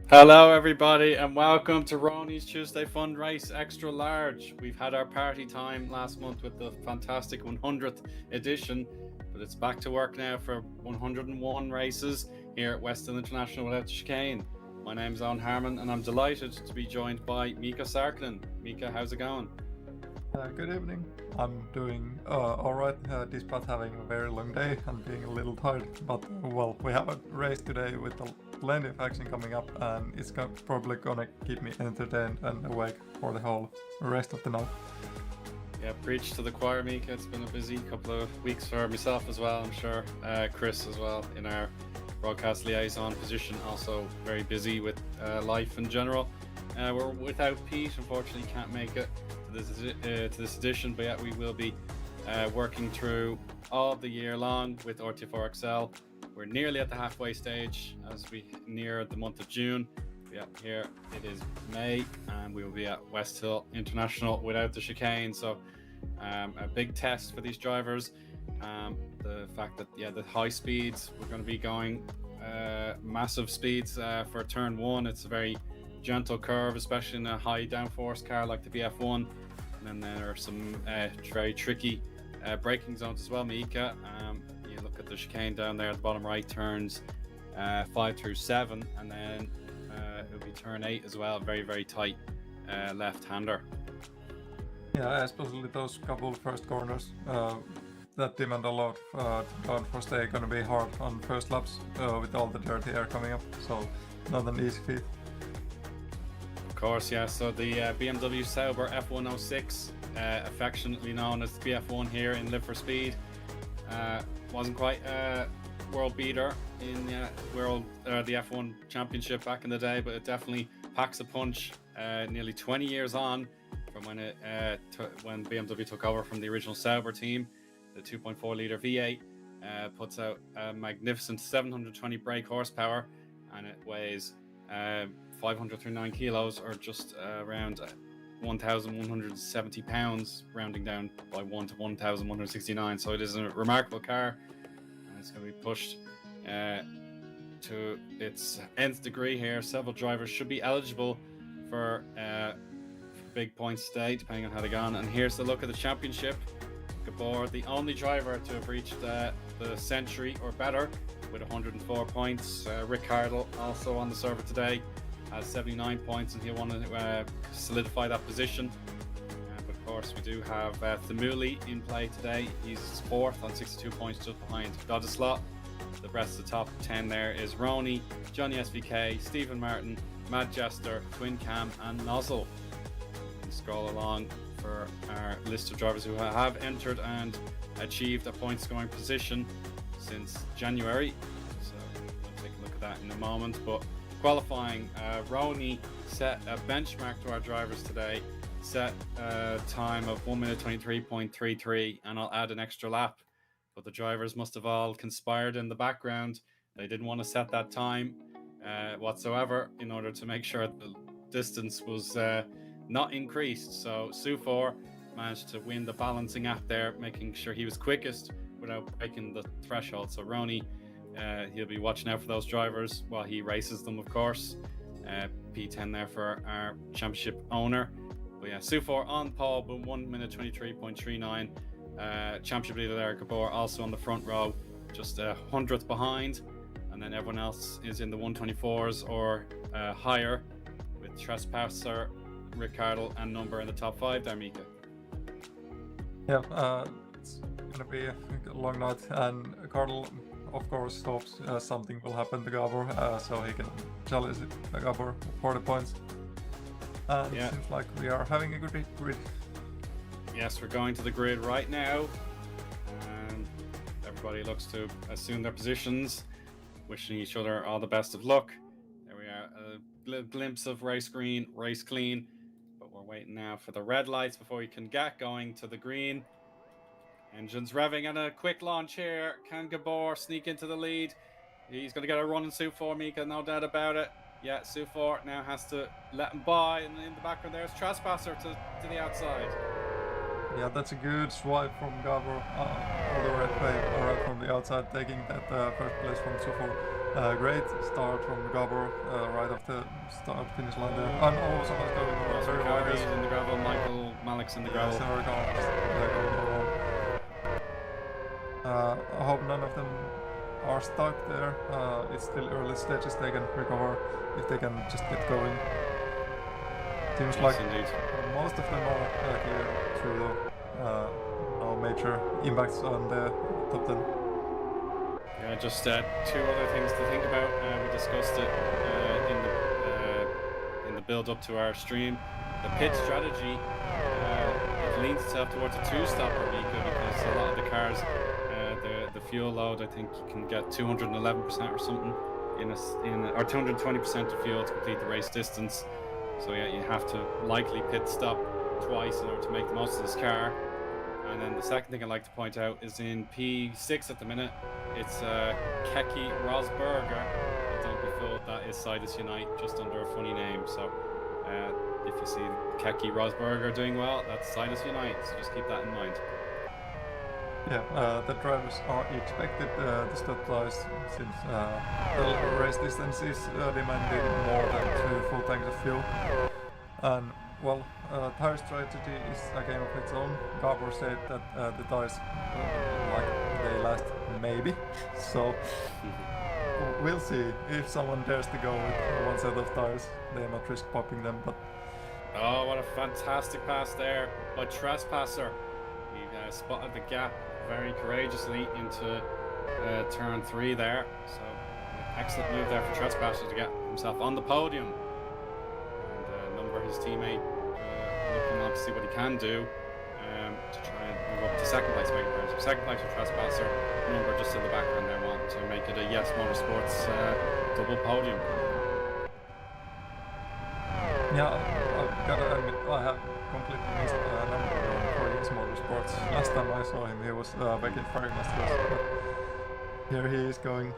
Hello, everybody, and welcome to Rony's Tuesday Fund Race Extra Large. We've had our party time last month with the fantastic 100th edition, but it's back to work now for 101 races here at Westhill International without chicane. My name's Eoin Harmon, and I'm delighted to be joined by Miika Särkkinen. Miika, how's it going? Good evening. I'm doing alright, despite having a very long day and being a little tired. But well, we have a race today with plenty of action coming up, and it's probably gonna keep me entertained and awake for the whole rest of the night. Yeah, preach to the choir, Miika. It's been a busy couple of weeks for myself as well, I'm sure. Chris as well in our broadcast liaison position, also very busy with life in general. We're without Pete, unfortunately can't make it to this edition, but yeah, we will be working through all the year long with RT4XL. We're nearly at the halfway stage as we near the month of June. Yeah, here it is May, and we will be at Westhill International without the chicane. So a big test for these drivers. The fact that the high speeds, we're going to be going massive speeds for turn one. It's a very gentle curve, especially in a high downforce car like the BF1. And then there are some very tricky braking zones as well, Miika. You look at the chicane down there at the bottom right, turns 5 through 7, and then it'll be turn 8 as well, very, very tight left-hander. Yeah, especially those couple first corners that demand a lot of downforce. They're gonna be hard on first laps with all the dirty air coming up, so not an easy feat. Of course, yeah. So the BMW Sauber F106, affectionately known as the BF1 here in Live for Speed, wasn't quite a world beater in the F1 Championship back in the day, but it definitely packs a punch. Nearly 20 years on from when BMW took over from the original Sauber team, the 2.4 liter V8 puts out a magnificent 720 brake horsepower, and it weighs 539 kilos, or just around 1,170 pounds, rounding down by 1 to 1,169. So it is a remarkable car, and it's going to be pushed to its nth degree here. Several drivers should be eligible for big points today, depending on how they go on. And here's the look of the championship. Gabor, the only driver to have reached the century or better with 104 points. Rick Hardle also on the server today has 79 points, and he'll want to solidify that position. But of course, we do have Themuli in play today. He's fourth on 62 points, just behind Godislot. The rest of the top 10 there is Rony, Johnny SVK, Stephen Martin, Mad Jester, Twin Cam, and Nozzle. And scroll along for our list of drivers who have entered and achieved a point scoring position since January. So we'll take a look at that in a moment. But qualifying, Rony set a benchmark to our drivers today, set a time of 1 minute 23.33, and I'll add an extra lap. But the drivers must have all conspired in the background. They didn't want to set that time whatsoever in order to make sure the distance was not increased. So Sufor managed to win the balancing act there, making sure he was quickest without breaking the threshold. So Rony, he'll be watching out for those drivers while he races them, of course. P10 there for our championship owner. But yeah, Sufor on pole, but 1 minute 23.39. Championship leader there, Gabor, also on the front row, just a 100th behind. And then everyone else is in the 124s or higher, with Trespasser, Ricardo, and Number in the top 5 there, Miika. Yeah, it's gonna be a long night, and Carl, of course, hopes something will happen to Gabor, so he can challenge Gabor for the points. And it seems like we are having a good grid. Yes, we're going to the grid right now, and everybody looks to assume their positions, wishing each other all the best of luck. There we are, a glimpse of race green, race clean, but we're waiting now for the red lights before we can get going to the green. Engines revving, and a quick launch here. Can Gabor sneak into the lead? He's going to get a run in Sufor, Miika, no doubt about it. Yeah, Sufor now has to let him by, and in the background there's Trespasser to the outside. Yeah, that's a good swipe from Gabor all the right way, or from the outside, taking that first place from Sufor. Great start from Gabor right off the start finish line there. And also was going over very wide. Carey's in the gravel, Michael Malik's in the gravel. Several cars going around. I hope none of them are stuck there. It's still early stages, they can recover if they can just get going. Seems like indeed. most of them are clear through no major impacts on the top 10. Yeah, just two other things to think about. We discussed it in the build up to our stream. The pit strategy it leans itself towards a two-stopper, Miika, because a lot of the cars, the fuel load, I think you can get 211% or something or 220% of fuel to complete the race distance. So yeah, you have to likely pit stop twice in order to make the most of this car. And then the second thing I'd like to point out is in P6 at the minute, it's Keke Rosberger. Don't be fooled, that is Sidus Unite, just under a funny name. So if you see Keke Rosberger doing well, that's Sidus Unite, so just keep that in mind. Yeah, the drivers are expected to stop twice since the race distance is demanding more than 2 full tanks of fuel. And well, tire strategy is a game of its own. Gabor said that the tires they last maybe, so we'll see if someone dares to go with one set of tires. They might risk popping them, but oh, what a fantastic pass there by Trespasser. He spotted the gap very courageously into turn 3 there, so excellent move there for Trespasser to get himself on the podium and number his teammate looking on to see what he can do to try and move up to second place. So second place for Trespasser, number just in the background there wanting to make it a Yes Motorsports double podium. Yeah, I've got to admit, I have completely missed number for Yes Motorsports. Last time I saw him, he was back in Fargmasters, but here he is going.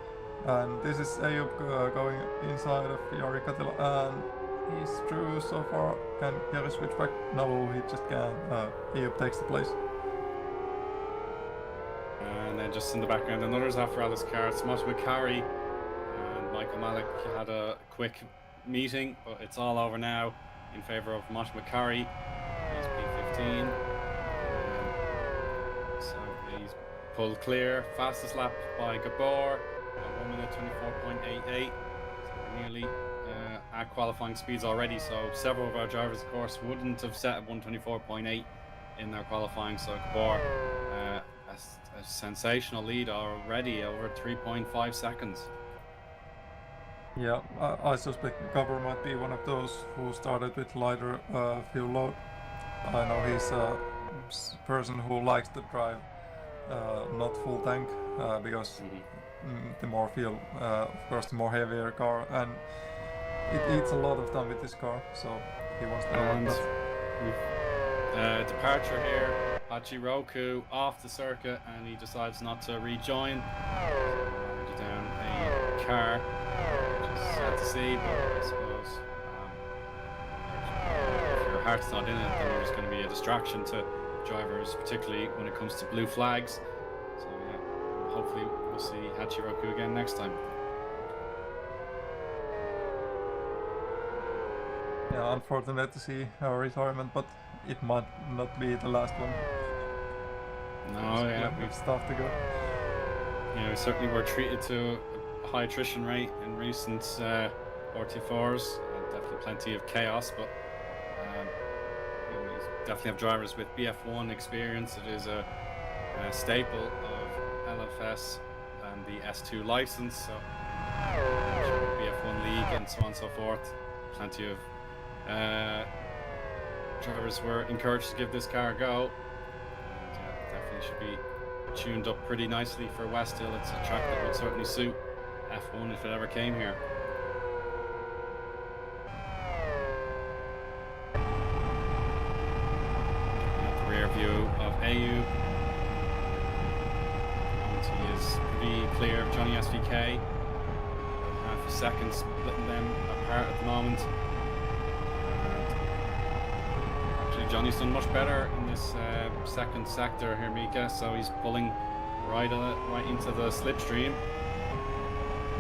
And this is Eoin going inside of Jari Katila, and he's through so far. Can Jari switch back? No, he just can't. Eoin takes the place. And then just in the background, another Zafrali's car, Smosh McCarry and Michael Malik had a quick meeting, but it's all over now in favour of Mosh McCarry. He's P15. So he's pulled clear. Fastest lap by Gabor at 1 minute 24.88. So we're nearly at qualifying speeds already. So several of our drivers, of course, wouldn't have set at 124.8 in their qualifying. So Gabor, a sensational lead already, over 3.5 seconds. Yeah, I suspect Gabor might be one of those who started with lighter fuel load. I know he's a person who likes to drive not full tank because the more fuel, of course, the more heavier car, and it eats a lot of time with this car, so he wants to avoid that. Departure here, Hachiroku off the circuit, and he decides not to rejoin. So down a car. Sad to see, but I suppose if your heart's not in it, then you're just going to be a distraction to drivers, particularly when it comes to blue flags. So yeah, hopefully we'll see Hachiroku again next time. Yeah, unfortunate to see a retirement, but it might not be the last one. No, so yeah, we've stuff to go. Yeah, we certainly were treated to high attrition rate in recent RT4s. Definitely plenty of chaos, but we definitely have drivers with BF1 experience. It is a staple of LFS and the S2 license, so BF1 league and so on and so forth. Plenty of drivers were encouraged to give this car a go, and definitely should be tuned up pretty nicely for Westhill. It's a track that would certainly suit F1 if it ever came here. At the rear view of Eoin. He is pretty clear of Johnny SVK. Half a second splitting them apart at the moment. Actually, Johnny's done much better in this second sector here, Miika, so he's pulling right into the slipstream.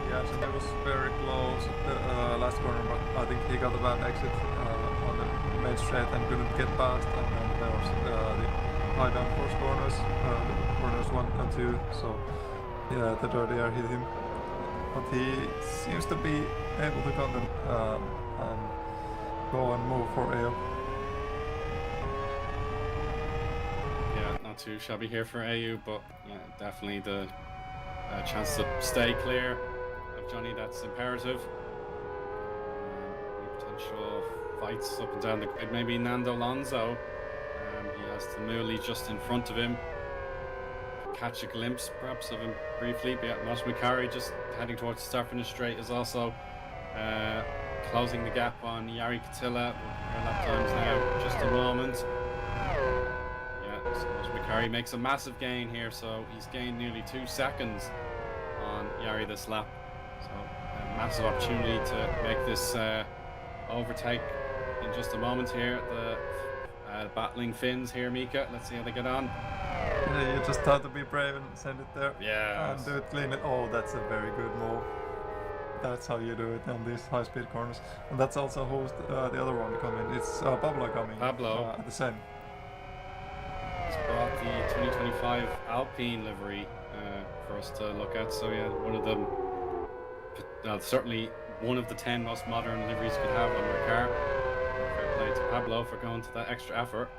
Yeah, so it was very close at the last corner, but I think he got a bad exit on the main straight and couldn't get past. And then there was the high downforce corners, corners 1 and 2. So yeah, the dirty air hit him, but he seems to be able to come and go and move for AO. Yeah, not too shabby here for AU, but yeah, definitely the chance to stay clear of Johnny, that's imperative. Any potential fights up and down the grid, maybe Nando Alonso. He has Tamuli just in front of him. Catch a glimpse perhaps of him briefly, but yeah, Moss McCarry just heading towards the start finish straight is also closing the gap on Jari Katila. Our lap times now, just a moment. Yeah, so Moss McCarry makes a massive gain here, so he's gained nearly 2 seconds on Jari this lap. So a massive opportunity to make this overtake in just a moment here. The battling Finns here, Miika. Let's see how they get on. Yeah, you just have to be brave and send it there. Yeah. And do it clean it. Oh, that's a very good move. That's how you do it on these high-speed corners. And that's also who's the other one coming. It's Pablo coming. Pablo. At the same. He's brought the 2025 Alpine livery for us to look at. So yeah, one of them, certainly one of the 10 most modern liveries you could have on your car. Fair play to Pablo for going to that extra effort.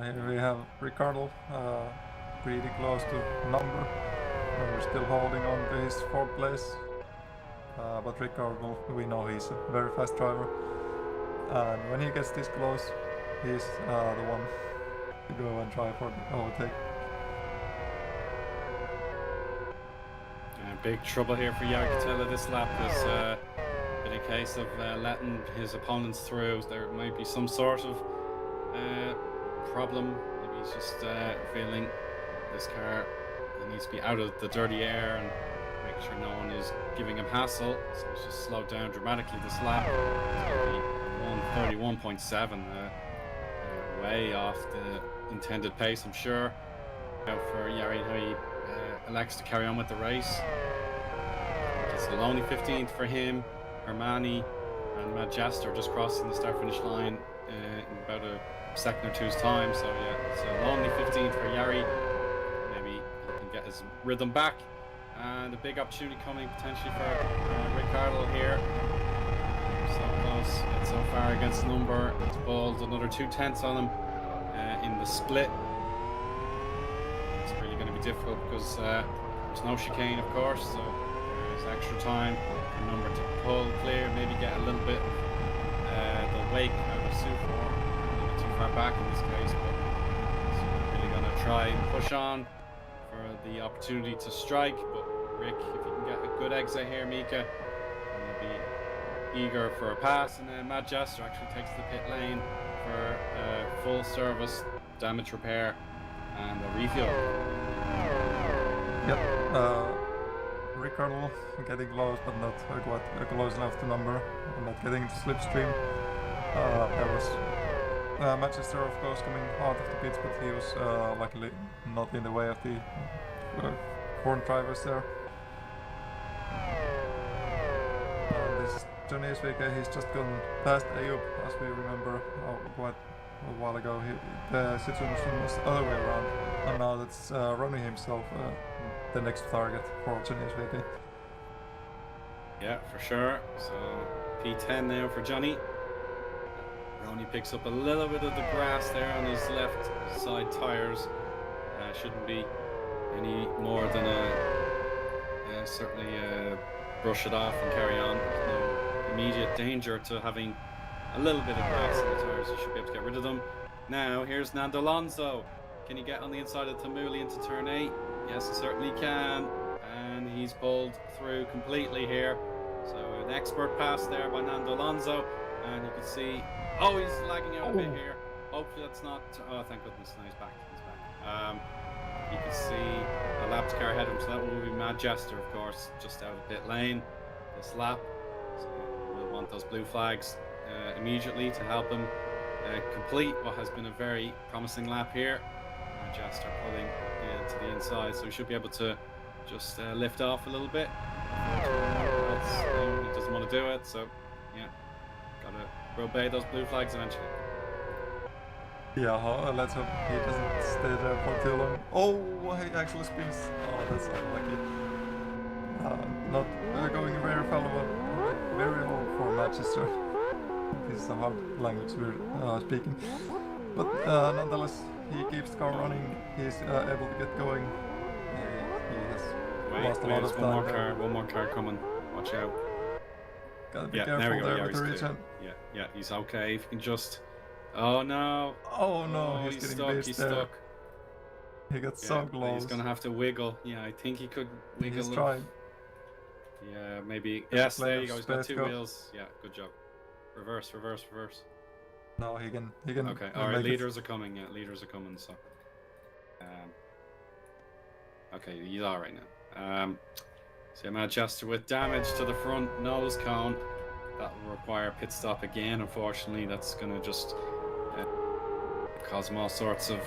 Here we have Ricardo, pretty close to number. We're still holding on to his 4th place. But Ricardo, we know he's a very fast driver. And when he gets this close, he's the one to go and try for the overtake. Big trouble here for Jari Katila this lap. Has been a case of letting his opponents through. There might be some sort of problem. Maybe he's just feeling this car needs to be out of the dirty air and make sure no one is giving him hassle. So he's just slowed down dramatically this lap. It's going to be 131.7, way off the intended pace, I'm sure. Now for Jari, how he elects to carry on with the race. It's a lonely 15th for him. Armani and Matt Jester just crossing the start finish line in about a second or two's time. So yeah, it's a lonely 15th for Jari. Maybe he can get his rhythm back, and a big opportunity coming potentially for Ricardo here. So close yet so far against number. It's pulled another 2/10 on him in the split. It's really going to be difficult because there's no chicane, of course, so there's extra time for number to pull clear, maybe get a little bit the wake out of Sufor. A little bit too far back in this case, but he's really going to try and push on for the opportunity to strike. But Rick, if you can get a good exit here, Miika, will be eager for a pass, and then Matt Jester actually takes the pit lane for full service damage repair and a refuel. Yep. Ricardo getting close, but not quite close enough to number. Not getting the slipstream. There was Manchester, of course, coming out of the pits, but he was luckily not in the way of the corn drivers there. This is Johnny SVK. He's just gone past Ayub, as we remember quite a while ago. The situation was the other way around, and now that's Rony himself the next target for Johnny SVK. Yeah, for sure. So P10 now for Johnny. Rony picks up a little bit of the grass there on his left side tyres. Shouldn't be any more than certainly brush it off and carry on. No immediate danger to having a little bit of grass in the tyres. You should be able to get rid of them. Now here's Nando Alonso. Can he get on the inside of Tamuli into turn 8? Yes, he certainly can. And he's pulled through completely here. So an expert pass there by Nando Alonso. And you can see, oh, he's lagging out a bit here. Hopefully that's not, oh, thank goodness, no, he's back. You can see a lapped car ahead of him, so that will be Matt Jester, of course, just out of pit lane this lap. So we'll want those blue flags immediately to help him complete what has been a very promising lap here. Matt Jester pulling to the inside, so he should be able to just lift off a little bit. He doesn't want to do it, so yeah, gotta obey those blue flags eventually. Yeah, let's hope he doesn't stay there for too long. Oh, he actually spins. Oh, that's unlucky. Not going very well for Manchester. This is a hard language we're speaking. But nonetheless, he keeps the car running. He's able to get going. He has lost a lot of time. One more car coming. Watch out. Gotta be careful there with the regen. Yeah, he's okay. If you can just... Oh no! Oh no, he's getting stuck. missed He's there. stuck. He got so close. He's gonna have to wiggle. Yeah, I think he could wiggle. He's trying. Yeah, maybe. Yes, there you go. He's got 2 wheels. Yeah, good job. Reverse. No, he can. Okay, alright, leaders are coming. Yeah, leaders are coming, so. Okay, he's alright now. So Manchester with damage to the front nose cone. That will require a pit stop again, unfortunately. That's going to just cause him all sorts of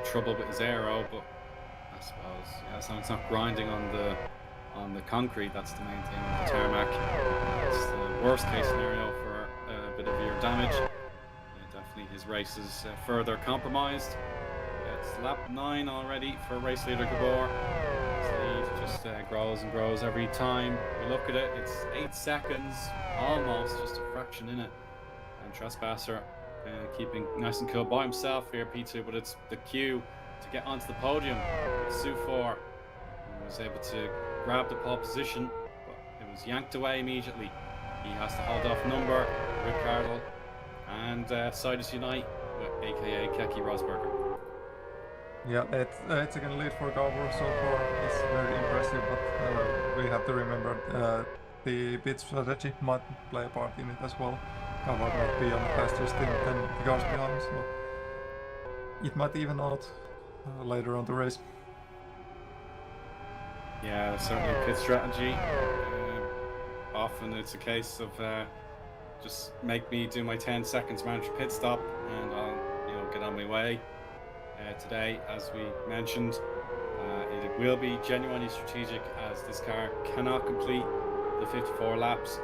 trouble with his aero, but I suppose, yeah, as long as it's not grinding on the concrete, that's the main thing with the tarmac. It's the worst case scenario for a bit of ear damage. Yeah, definitely his race is further compromised. Yeah, it's lap 9 already for race leader Gabor. Just grows and grows every time we look at it. It's 8 seconds, almost, just a fraction in it. And Trespasser keeping nice and cool by himself here, P2, but it's the cue to get onto the podium. Sufor was able to grab the pole position, but it was yanked away immediately. He has to hold off number, Ricardo, and Sidus Unite, aka Keke Rosberger. Yeah, it's again lead for Gabor so far. It's very impressive, but we have to remember the pit strategy might play a part in it as well. Gabor might be on a faster stint than the cars behind, so it might even out later on the race. Yeah, certainly pit strategy. Often it's a case of just make me do my 10 seconds mandatory pit stop and I'll get on my way. Today, as we mentioned, it will be genuinely strategic as this car cannot complete the 54 laps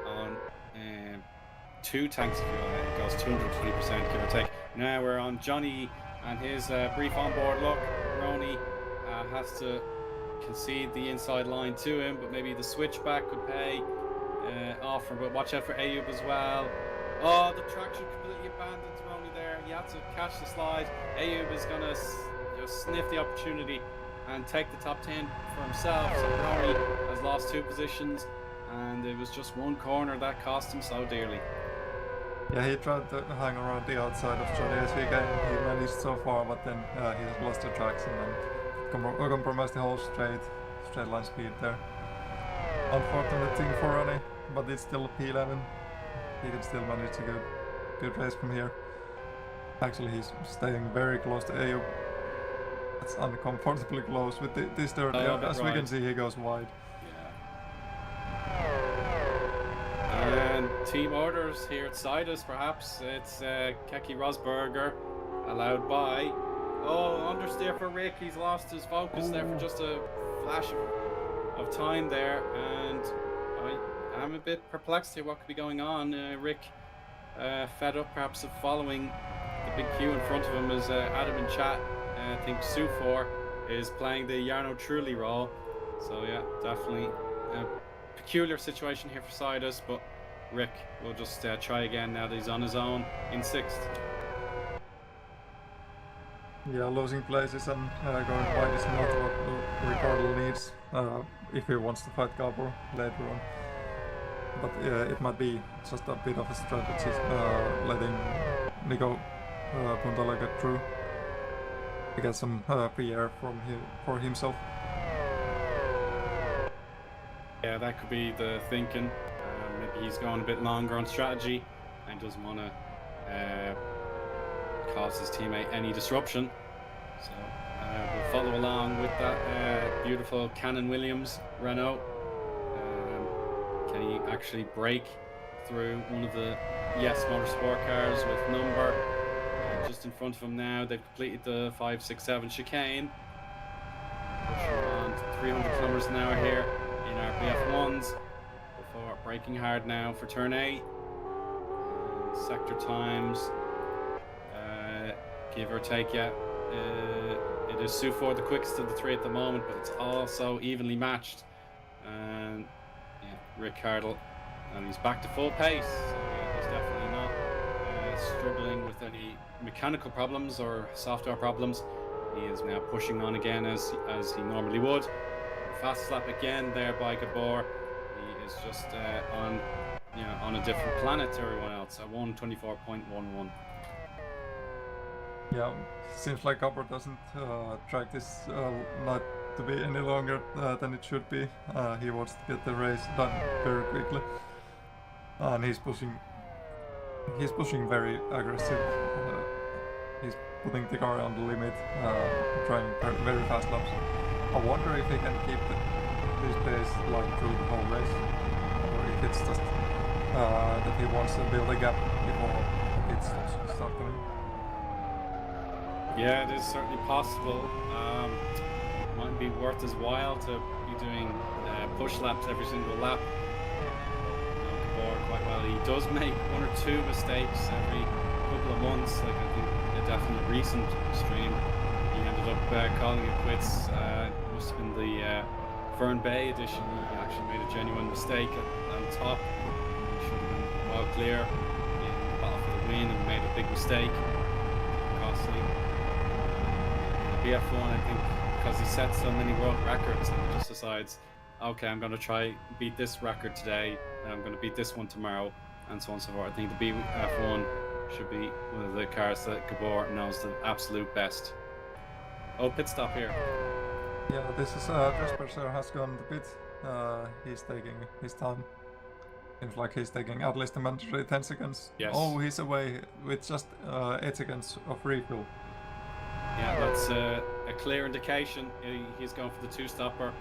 on 2 tanks of fuel. It goes 220% give or take. Now we're on Johnny and his brief onboard look. Rony has to concede the inside line to him, but maybe the switchback could pay off for, but watch out for Ayub as well. Oh, the traction completely abandoned Rony there. He had to catch the slide. Ayub is going to just sniff the opportunity and take the top 10 for himself. So Rony has lost 2 positions, and it was just one corner that cost him so dearly. Yeah, he tried to hang around the outside of Johnny as he managed so far, but then he has lost the traction and compromised the whole straight line speed there. Unfortunate thing for Rony, but it's still P11. He can still manage a good race from here. Actually, he's staying very close to Ayub. That's uncomfortably close with this third. As we can see, he goes wide. Yeah. And team orders here at Sidus, perhaps. It's Keke Rosberger, allowed by. Oh, understeer for Rick. He's lost his focus there for just a flash of time there, and I'm a bit perplexed here what could be going on. Rick fed up perhaps of following the big queue in front of him as Adam in chat. I think Sufor is playing the Jarno Trulli role. So yeah, definitely a peculiar situation here for Sidus, but Rick will just try again now that he's on his own in 6th. Yeah, losing places and going wide is not what Ricardo needs if he wants to fight Gabor later on. But it might be just a bit of a strategy letting Nico Puntala get through to get some pre-air for himself. Yeah, that could be the thinking. Maybe he's going a bit longer on strategy and doesn't want to cause his teammate any disruption. So we'll follow along with that beautiful Cannon Williams Renault. Can he actually break through one of the Yes Motorsport cars with number just in front of him now. They've completed the 5, 6, 7 chicane. Pushing on to 300 kilometers an hour here in our BF1s. Before braking hard now for turn 8. And sector times, give or take, yeah. It is Sufor the quickest of the 3 at the moment, but it's also evenly matched. And yeah, Rick Cardle, and he's back to full pace. So yeah, he's definitely not struggling with any mechanical problems or software problems. He is now pushing on again as he normally would. Fast lap again there by Gabor. He is just on a different planet to everyone else at 1:24.11. Yeah, seems like Gabor doesn't track this not to be any longer than it should be. He wants to get the race done very quickly, and he's pushing very aggressive. He's putting the car on the limit, trying very fast laps. I wonder if he can keep this pace like through the whole race, or if it's just that he wants to build a gap before it starts coming. Yeah, it is certainly possible. Might be worth his while to be doing push laps every single lap. Quite well. He does make 1 or 2 mistakes every couple of months. Like I think a definite recent stream, he ended up calling it quits. Must have been the Fern Bay edition. He actually made a genuine mistake on top. He should have been well clear in the battle for the win and made a big mistake. Costly. BF1, I think, because he set so many world records, and he just decides, okay, I'm going to try beat this record today, and I'm going to beat this one tomorrow, and so on and so forth. I think the BF1 should be one of the cars that Gabor knows the absolute best. Oh, pit stop here. Yeah, this is Dresperser has gone to pit. He's taking his time. Seems like he's taking at least a mandatory 10 seconds. Yes. Oh, he's away with just 8 seconds of refill. Yeah, that's a clear indication. He's going for the 2-stopper.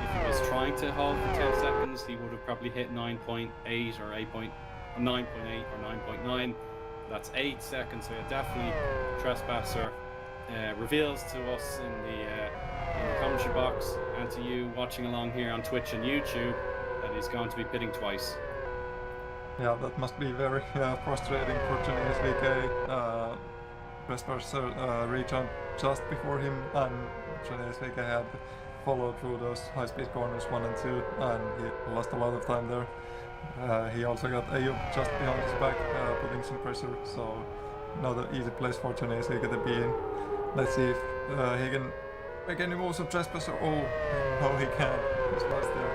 If he was trying to hold for 10 seconds, he would have probably hit 9.8 or 8.9.8 or 9.9. That's 8 seconds. So yeah, definitely Trespasser reveals to us in the commentary box and to you watching along here on Twitch and YouTube that he's going to be pitting twice. Yeah, that must be very frustrating for Chinese VK. Trespasser reached on just before him, and Chinese VK had followed through those high-speed corners 1 and 2, and he lost a lot of time there. He also got Eoin just behind his back, putting some pressure, so not an easy place for Chinese VK to be in. Let's see if he can make any moves on Trespasser. Oh, no he can't. He's lost there.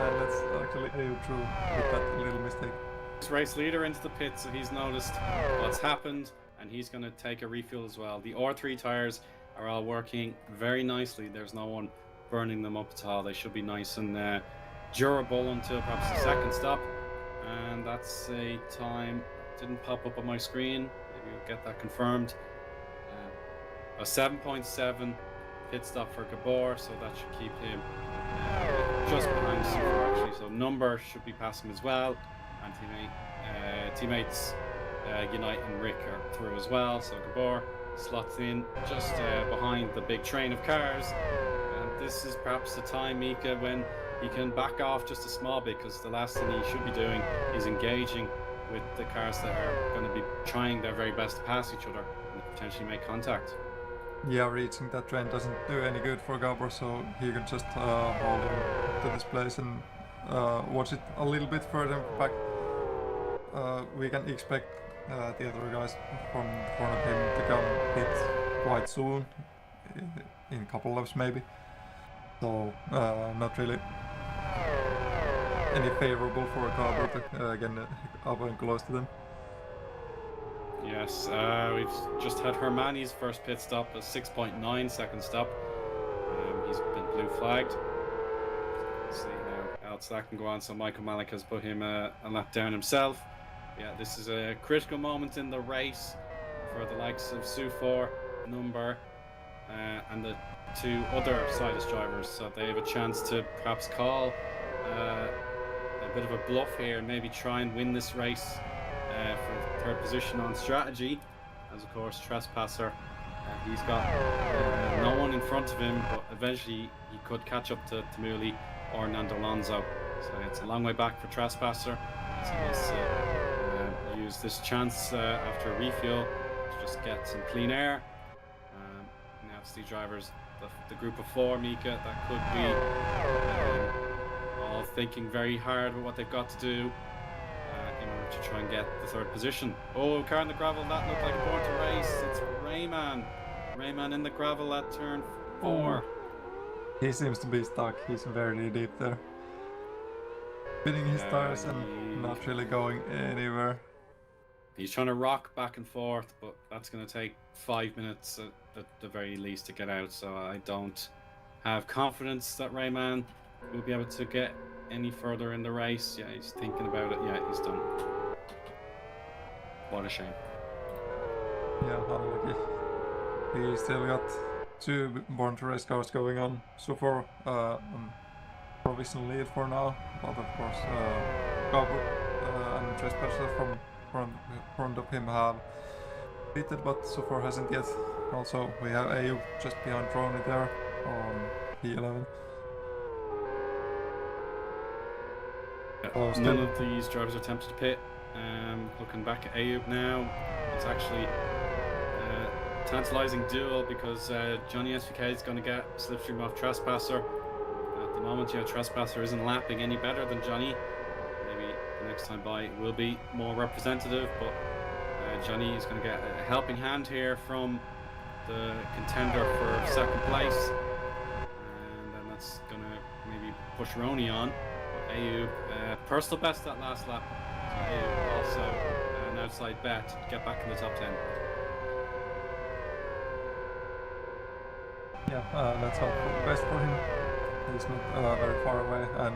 And let's actually Eoin through with that little mistake. Race leader into the pit, so he's noticed what's happened, and he's going to take a refuel as well. The R3 tires are all working very nicely. There's no one burning them up at all. They should be nice and durable until perhaps the second stop. And that's a time, didn't pop up on my screen. Maybe we'll get that confirmed. A 7.7 pit stop for Gabor, so that should keep him just behind Super actually. So number should be passing as well, and teammates Unite and Rick are through as well. So Gabor slots in just behind the big train of cars, and this is perhaps the time, Miika, when he can back off just a small bit, because the last thing he should be doing is engaging with the cars that are going to be trying their very best to pass each other and potentially make contact. Yeah, reaching that train doesn't do any good for Gabor, so he can just hold him to this place and watch it a little bit further back. We can expect the other guys from front of him to come hit quite soon, in a couple laps maybe. So not really any favorable for Gabor to get up and close to them. Yes, we've just had Hermani's first pit stop, a 6.9 second stop. He's been blue flagged. Let's see how else that can go on. So Michael Malik has put him a lap down himself. Yeah, this is a critical moment in the race for the likes of Sufor, Number, and the 2 other Sidus drivers. So they have a chance to perhaps call a bit of a bluff here and maybe try and win this race for 3rd position on strategy, as of course Trespasser. He's got no one in front of him, but eventually he could catch up to Tamuli or Nando Alonso. So it's a long way back for Trespasser. So he has to use this chance after a refuel to just get some clean air. Now to see drivers, the group of 4, Miika, that could be all thinking very hard about what they've got to do in order to try and get the 3rd position. Oh, car in the gravel, that looked like a born to race. It's Rayman. Rayman in the gravel at turn 4. He seems to be stuck. He's very deep there. Spinning his tires and not really going anywhere. He's trying to rock back and forth, but that's going to take 5 minutes at the very least to get out. So I don't have confidence that Rayman will be able to get any further in the race. Yeah, he's thinking about it. Yeah, he's done. What a shame. Yeah, unlucky. He still got 2 Born to Race cars going on so far. Provisional lead for now, but of course Gabo and Trespasser from front of him have beaten, but so far hasn't yet. Also, we have Eoin just behind Rony there on P11. None of these drivers are tempted to pit. Looking back at Eoin now, it's actually a tantalising duel because Johnny SVK is going to get slipstream off Trespasser. At the moment, Trespasser isn't lapping any better than Johnny. Maybe the next time by will be more representative, but Johnny is going to get a helping hand here from the contender for 2nd place, and then that's going to maybe push Rony on. But Eoin, personal best that last lap. So Eoin also an outside bet to get back in the top 10. Yeah, let's hope for the best for him. He's not very far away, and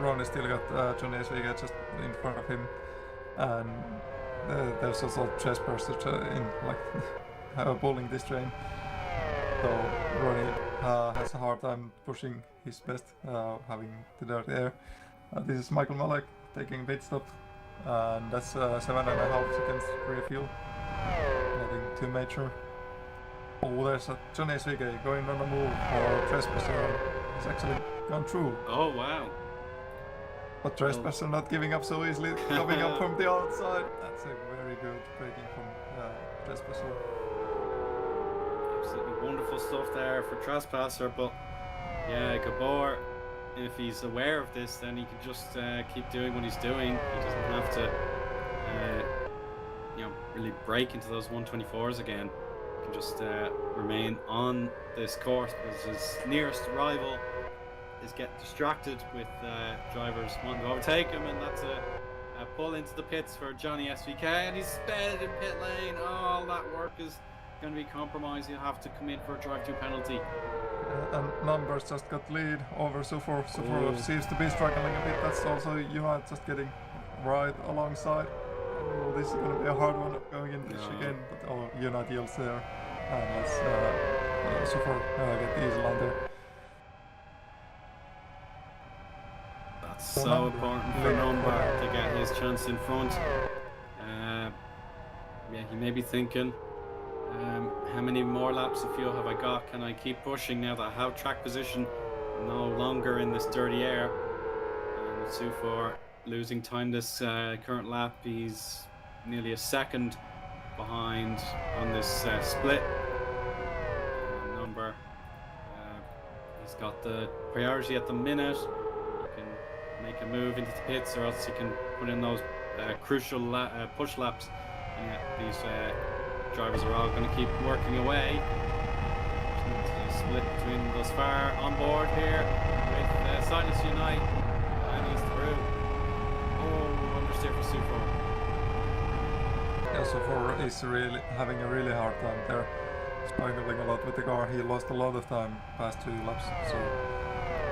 Rony still got Johnny SVK just in front of him, and there's also Trespasser in pulling this train. So Rony has a hard time pushing his best, having the dirty air. This is Michael Malek taking pit stop, and that's 7.5 seconds refuel. Nothing too major. Oh, there's a Johnny SVK going on a move for Trespasser, and he's actually gone through. Oh wow! But Trespasser not giving up so easily, coming up from the outside. That's a very good braking from Trespasser. Absolutely wonderful stuff there for Trespasser, but yeah, Gabor, if he's aware of this, then he can just keep doing what he's doing. He doesn't have to, really break into those 124s again. He can just remain on this course because his nearest rival is getting distracted with drivers wanting to overtake him, and that's a pull into the pits for Johnny SVK, and he's sped in pit lane. All that work is going to be compromised. He'll have to come in for a drive-through penalty. And Numbers just got lead over Sufor. Sufor seems to be struggling a bit. That's also Eoin just getting right alongside. Oh, this is going to be a hard one going into the chicane, but Eoin yields there, and let's Sufor get the easy line there. So important for Number to get his chance in front. He may be thinking, how many more laps of fuel have I got? Can I keep pushing now that I have track position no longer in this dirty air? And Sufor losing time this current lap. He's nearly a second behind on this split. Number, he's got the priority at the minute. Make a move into the pits, or else you can put in those crucial push laps. And yet these drivers are all going to keep working away. Split between thus far on board here with Silence Unite, and he's through. Oh, understeer for Sufor. Yeah, Sufor is really having a really hard time there. Struggling a lot with the car. He lost a lot of time past 2 laps. So.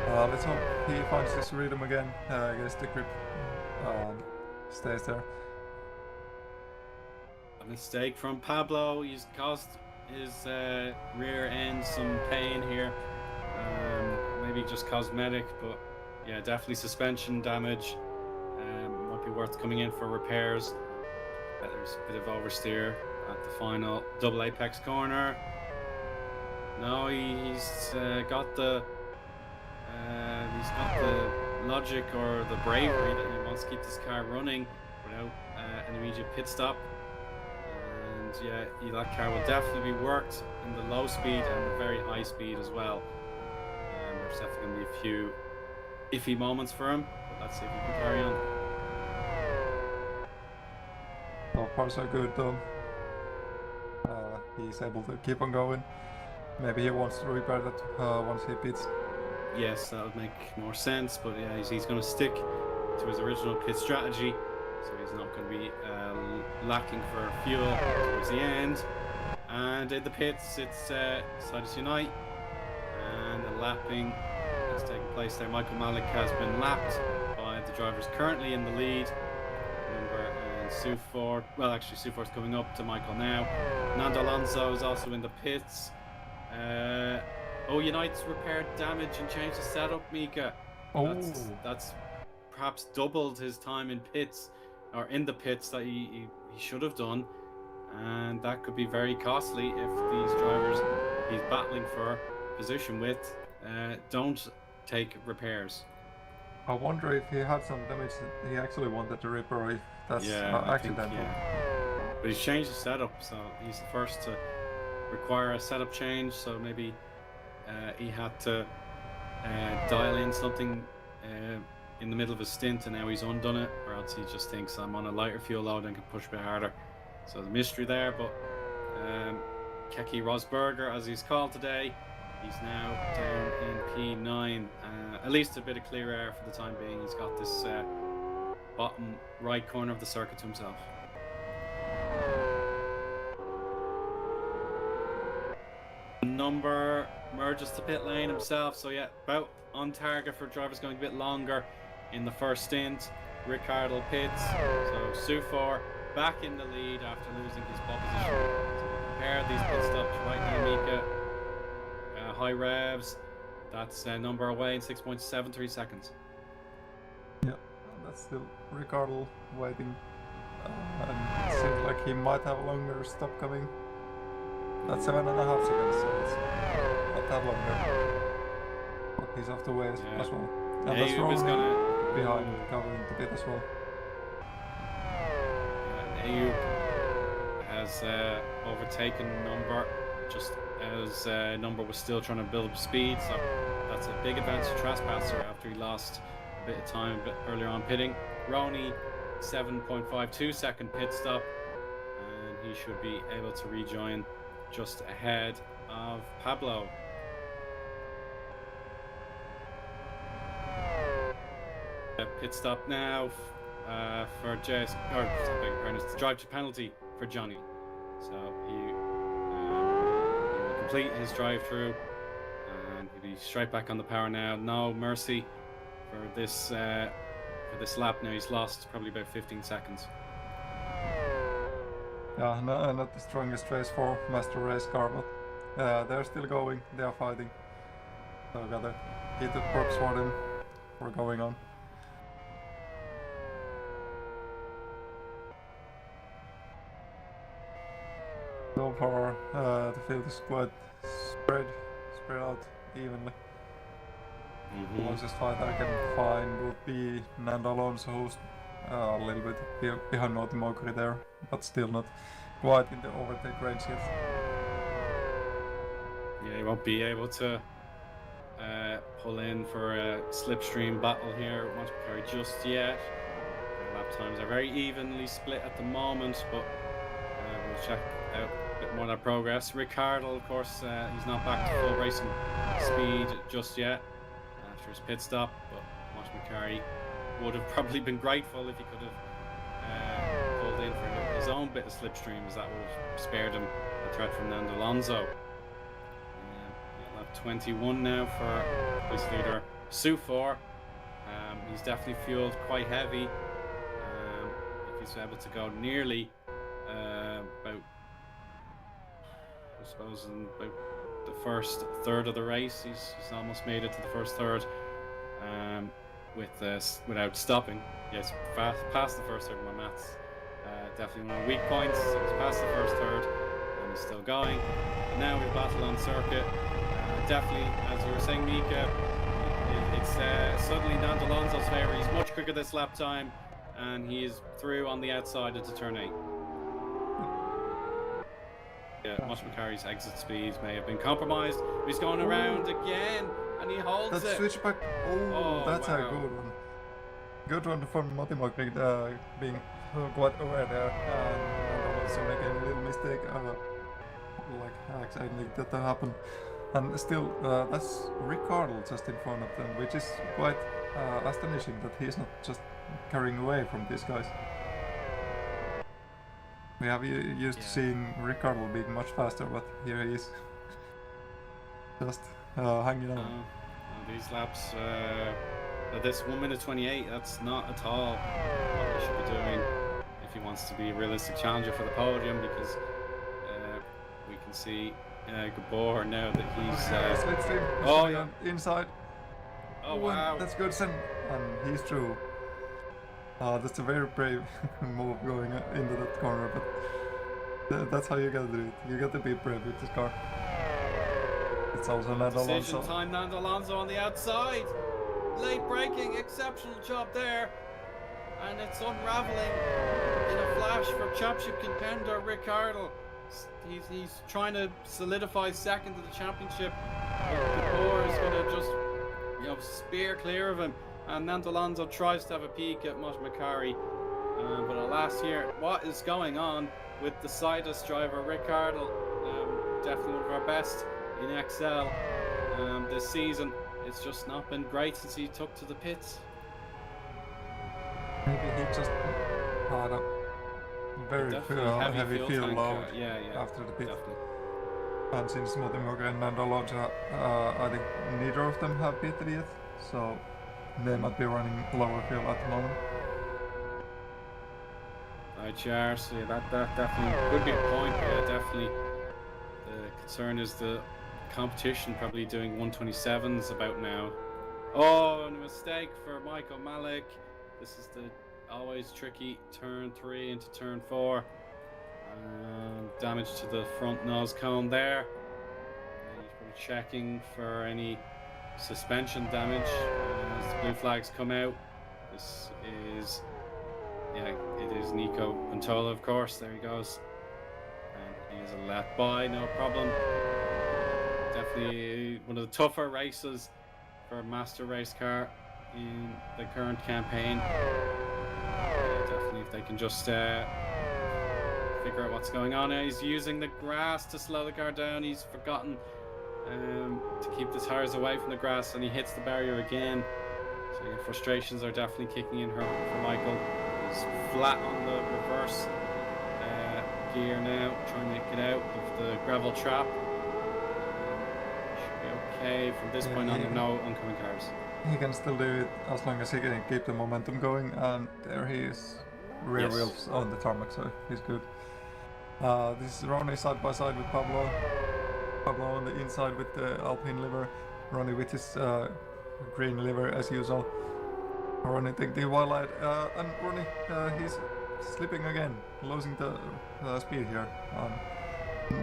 Let's hope he finds his rhythm again, gets the grip, stays there. A mistake from Pablo. He's caused his rear end some pain here. Maybe just cosmetic, but yeah, definitely suspension damage. Might be worth coming in for repairs. There's a bit of oversteer at the final double apex corner. No, he's got the logic or the bravery that he wants to keep this car running without an immediate pit stop. And yeah, that car will definitely be worked in the low speed and the very high speed as well. There's definitely going to be a few iffy moments for him, but let's see if he can carry on. So far so good though. He's able to keep on going. Maybe he wants to repair that once he pits. Yes, that would make more sense, but yeah, he's going to stick to his original pit strategy, so he's not going to be lacking for fuel towards the end. And in the pits, it's decided to unite, and a lapping has taken place there. Michael Malik has been lapped by the drivers currently in the lead. Remember, Sue Ford, well actually Sue Ford's coming up to Michael now. Nando Alonso is also in the pits. Unite's repaired damage and changed the setup, Miika. That's perhaps doubled his time in pits, or in the pits, that he should have done, and that could be very costly if these drivers he's battling for position with don't take repairs. I wonder if he had some damage that he actually wanted to repair, or if that's accidental. But he's changed the setup, so he's the first to require a setup change, so maybe he had to dial in something in the middle of a stint, and now he's undone it, or else he just thinks I'm on a lighter fuel load and can push a bit harder. So the mystery there, but Keke Rosberger, as he's called today, he's now down in P9. At least a bit of clear air for the time being. He's got this bottom right corner of the circuit to himself. Number merges the pit lane himself, so yeah, about on target for drivers going a bit longer in the first stint. Ricciardo pits, so Sufor back in the lead after losing his pole position. So we'll compare these pit stops right now, Miika. High revs, that's number away in 6.73 seconds. Yeah, that's still Ricciardo waiting, and it seems like he might have a longer stop coming. That's 7.5 seconds, so it's not that longer. But he's off the way as well. And that's Rony behind, covering the pit as well. Ayub has overtaken Number just as Number was still trying to build up speed, so that's a big advantage to Trespasser after he lost a bit of time a bit earlier on pitting. Rony, 7.52 second pit stop, and he should be able to rejoin just ahead of Pablo. Pit stop now for JS, it's the drive to penalty for Johnny. So he will complete his drive through and he'll be straight back on the power now. No mercy for this lap now. He's lost probably about 15 seconds. Yeah, not the strongest race for Master Race car, but they're still going, they are fighting. So I gotta hit the props for them for going on. So far, the field is quite spread out evenly. The closest fight I can find would be Nando Alonso, who's a little bit behind Naughty Mokri there, but still not quite in the overtake range yet. Yeah, he won't be able to pull in for a slipstream battle here with McElroy just yet. The lap times are very evenly split at the moment, but we'll check out a bit more of that progress. Ricciardo, of course, he's not back to full racing speed just yet after his pit stop, but McElroy would have probably been grateful if he could have pulled in for his own bit of slipstream, as that would have spared him a threat from Nando Alonso. Lap 21 now for race leader Sufor. He's definitely fueled quite heavy. If he's able to go nearly about, I suppose, in about the first third of the race, he's almost made it to the first third. Without stopping. Yes, past the first third. My maths Definitely one of the weak points. He's past the first third and he's still going. And now we battle on circuit. Definitely, as you were saying, Miika, it's suddenly down to Alonso's favour. He's much quicker this lap time and he is through on the outside into turn 8. Yeah, McElroy's exit speed may have been compromised. He's going around again and he holds that it. switchback. Oh, that's wow. a good one. Good one from Matimoki, being quite aware there and also making a little mistake. Like accidentally that happened. And still, that's Ricciardo just in front of them, which is quite astonishing that he's not just carrying away from these guys. We have used to seeing Ricciardo being much faster, but here he is just hanging on. These laps, this 1 minute 28, that's not at all what he should be doing if he wants to be a realistic challenger for the podium, because we can see Gabor now that he's slipstream inside. Oh wow, that's good, and he's through. That's a very brave move going into that corner, but that's how you gotta do it. You gotta be brave with this car. It's also Nando Alonso. Decision time, Nando Alonso on the outside. Late braking, exceptional job there, and it's unraveling in a flash for championship contender Ricciardo. He's trying to solidify second to the championship. Gabor is going to just spear clear of him, and Nando Alonso tries to have a peek at McElroy, but alas, here, what is going on with the Sidus driver Ricciardo? Definitely one of our best in XL this season. It's just not been great since he took to the pits. Maybe he just had a very heavy fuel load after the pit. Definitely. And since Matimoki and Nando Alonso, I think neither of them have pitted yet, so they might be running lower fuel at the moment. Right, Jars, yeah, that definitely could be a point. Yeah, definitely. The concern is the competition probably doing 127s about now. Oh, and a mistake for Michael Malik. This is the always tricky turn 3 into turn 4. Damage to the front nose cone there. He's probably checking for any suspension damage as the blue flags come out. This is, it is Nico Pantola, of course. There he goes. And he is a lap by, no problem. Definitely one of the tougher races for a master race car in the current campaign. Definitely, if they can just figure out what's going on. He's using the grass to slow the car down. He's forgotten to keep the tires away from the grass, and he hits the barrier again. So your frustrations are definitely kicking in for Michael. He's flat on the reverse gear now, trying to get out of the gravel trap. Should be okay from this point on. There are no oncoming cars. He can still do it as long as he can keep the momentum going, and there he is, rear wheels on the tarmac, so he's good. This is Rony side by side with Pablo. Pablo on the inside with the Alpine liver, Rony with his green liver as usual. Rony take the wide light, and Rony, he's slipping again, losing the speed here.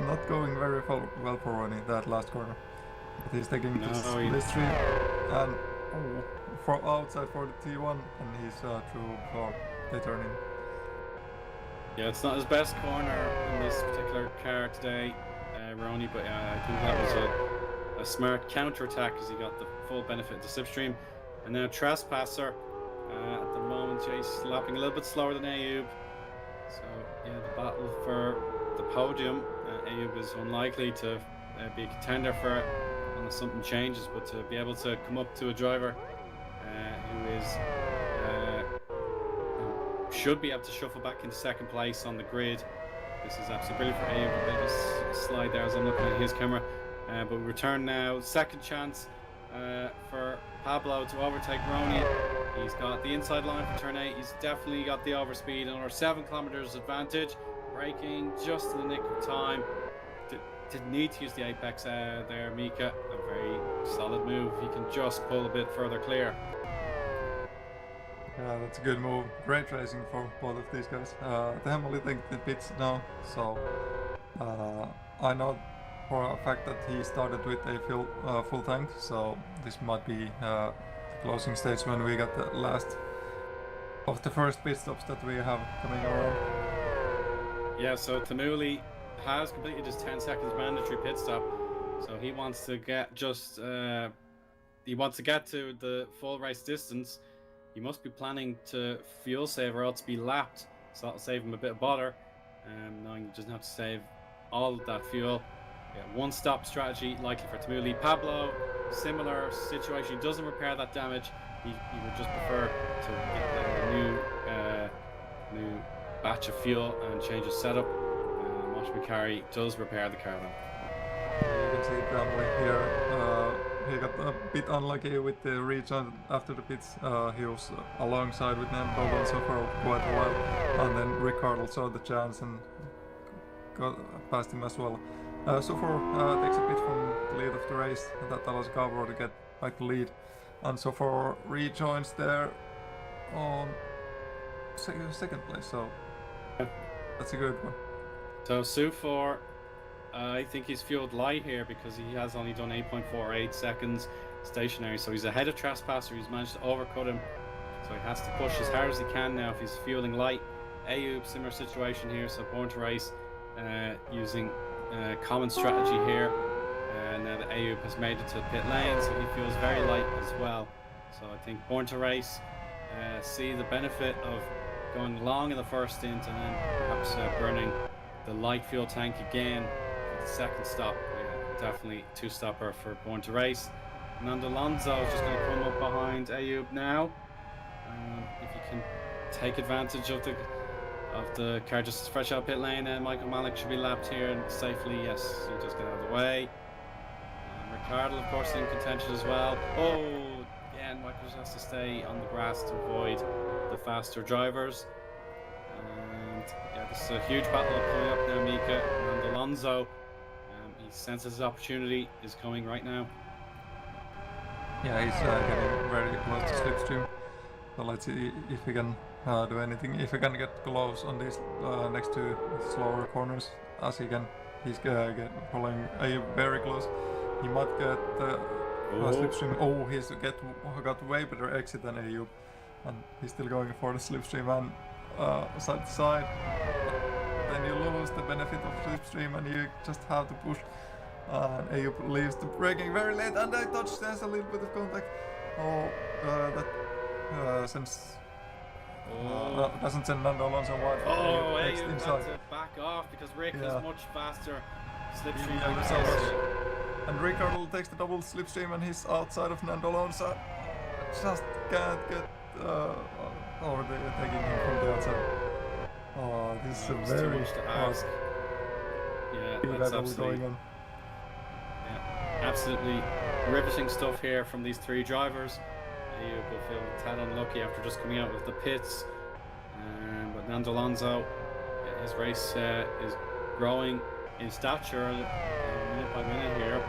Not going very well for Rony that last corner. But he's taking this street and for outside for the T1, and he's through for the turning. Yeah, it's not his best corner in this particular car today, Rony, but I think that was a smart counter-attack as he got the full benefit of the slipstream. And now Trespasser at the moment, he's lapping a little bit slower than Ayoub. So yeah, the battle for the podium, Ayoub is unlikely to be a contender for it unless something changes, but to be able to come up to a driver who is should be able to shuffle back into second place on the grid. This is absolutely brilliant for Ayoub. A bit of a slide there as I'm looking at his camera. But we return now. Second chance for Pablo to overtake Rony. He's got the inside line for turn 8. He's definitely got the overspeed and our 7 kilometers advantage. Braking just in the nick of time. Didn't need to use the apex there, Miika. A very solid move. He can just pull a bit further clear. Yeah, that's a good move. Great racing for both of these guys. They have only think the pits now, so I know for a fact that he started with a full tank, so this might be the closing stage when we got the last of the first pit stops that we have coming around. Yeah, so Tamuli has completed his 10 seconds mandatory pit stop, so he wants to get to the full race distance. He must be planning to fuel save or else be lapped, so that'll save him a bit of bother, knowing he doesn't have to save all of that fuel. Yeah, one stop strategy likely for Tamuli. Pablo, similar situation. He doesn't repair that damage. He would just prefer to get a new batch of fuel and change his setup. Mosh McCarry does repair the car though. You can see Bramley here. He got a bit unlucky with the rejoin after the pits. He was alongside with Nando Alonso for quite a while, and then Ricardo saw the chance and got past him as well. Sofor takes a bit from the lead of the race. That allows Gabro to get back the lead, and Sofor rejoins there on second place. So that's a good one. So Sufor, I think he's fueled light here because he has only done 8.48 seconds stationary, so he's ahead of Trespasser. He's managed to overcut him, so he has to push as hard as he can now if he's fueling light. Ayub, similar situation here, so Born to Race using common strategy here. Now that Ayub has made it to the pit lane, so he feels very light as well. So I think Born to Race see the benefit of going long in the first stint and then perhaps burning the light fuel tank again for the second stop. Yeah, definitely two-stopper for Born to Race. Nando Alonso is just going to come up behind Ayub now. If he can take advantage of the car just fresh out pit lane, and Michael Malik should be lapped here and safely. Yes, he just get out of the way. Ricardo, of course, in contention as well. Oh, yeah, and Michael just has to stay on the grass to avoid the faster drivers. And yeah, this is a huge battle coming up now. Miika and Alonso. He senses his opportunity is coming right now. Yeah, he's getting very close to slipstream. So let's see if he can do anything. If he can get close on these next two slower corners, as he can, he's following very close. He might get slipstream. Oh, he's got way better exit than Ayub, and he's still going for the slipstream and side to side. Then you lose the benefit of slipstream, and you just have to push. And Ayub leaves the braking very late, and I touched. There's a little bit of contact. Oh, that sends. Doesn't send Nando Alonso wide. Oh, Ayub had to back off because Rick is much faster. Slipstream and Ricardo takes the double slipstream and he's outside of Nando Alonso. Just can't get over there, taking him from the outside. Oh, this is a very ask. Yeah, that's absolutely going on. Yeah, absolutely riveting stuff here from these three drivers. Ayub will feel a tad unlucky after just coming out of the pits, but Nando Alonso, his race is growing in stature minute by minute here.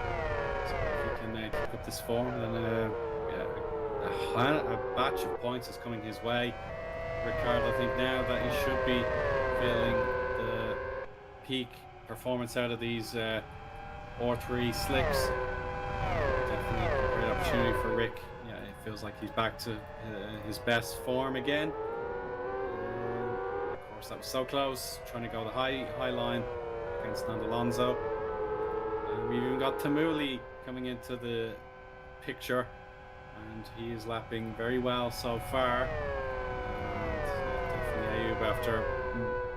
So if he can keep up this form, then a batch of points is coming his way. Ricardo, I think now that he should be feeling the peak performance out of these R3 slicks. Definitely a great opportunity for Rick. Yeah, it feels like he's back to his best form again. Of course, that was so close, trying to go the high line against Nando Alonso. We've even got Tamuli coming into the picture, and he is lapping very well so far. And definitely Ayub, after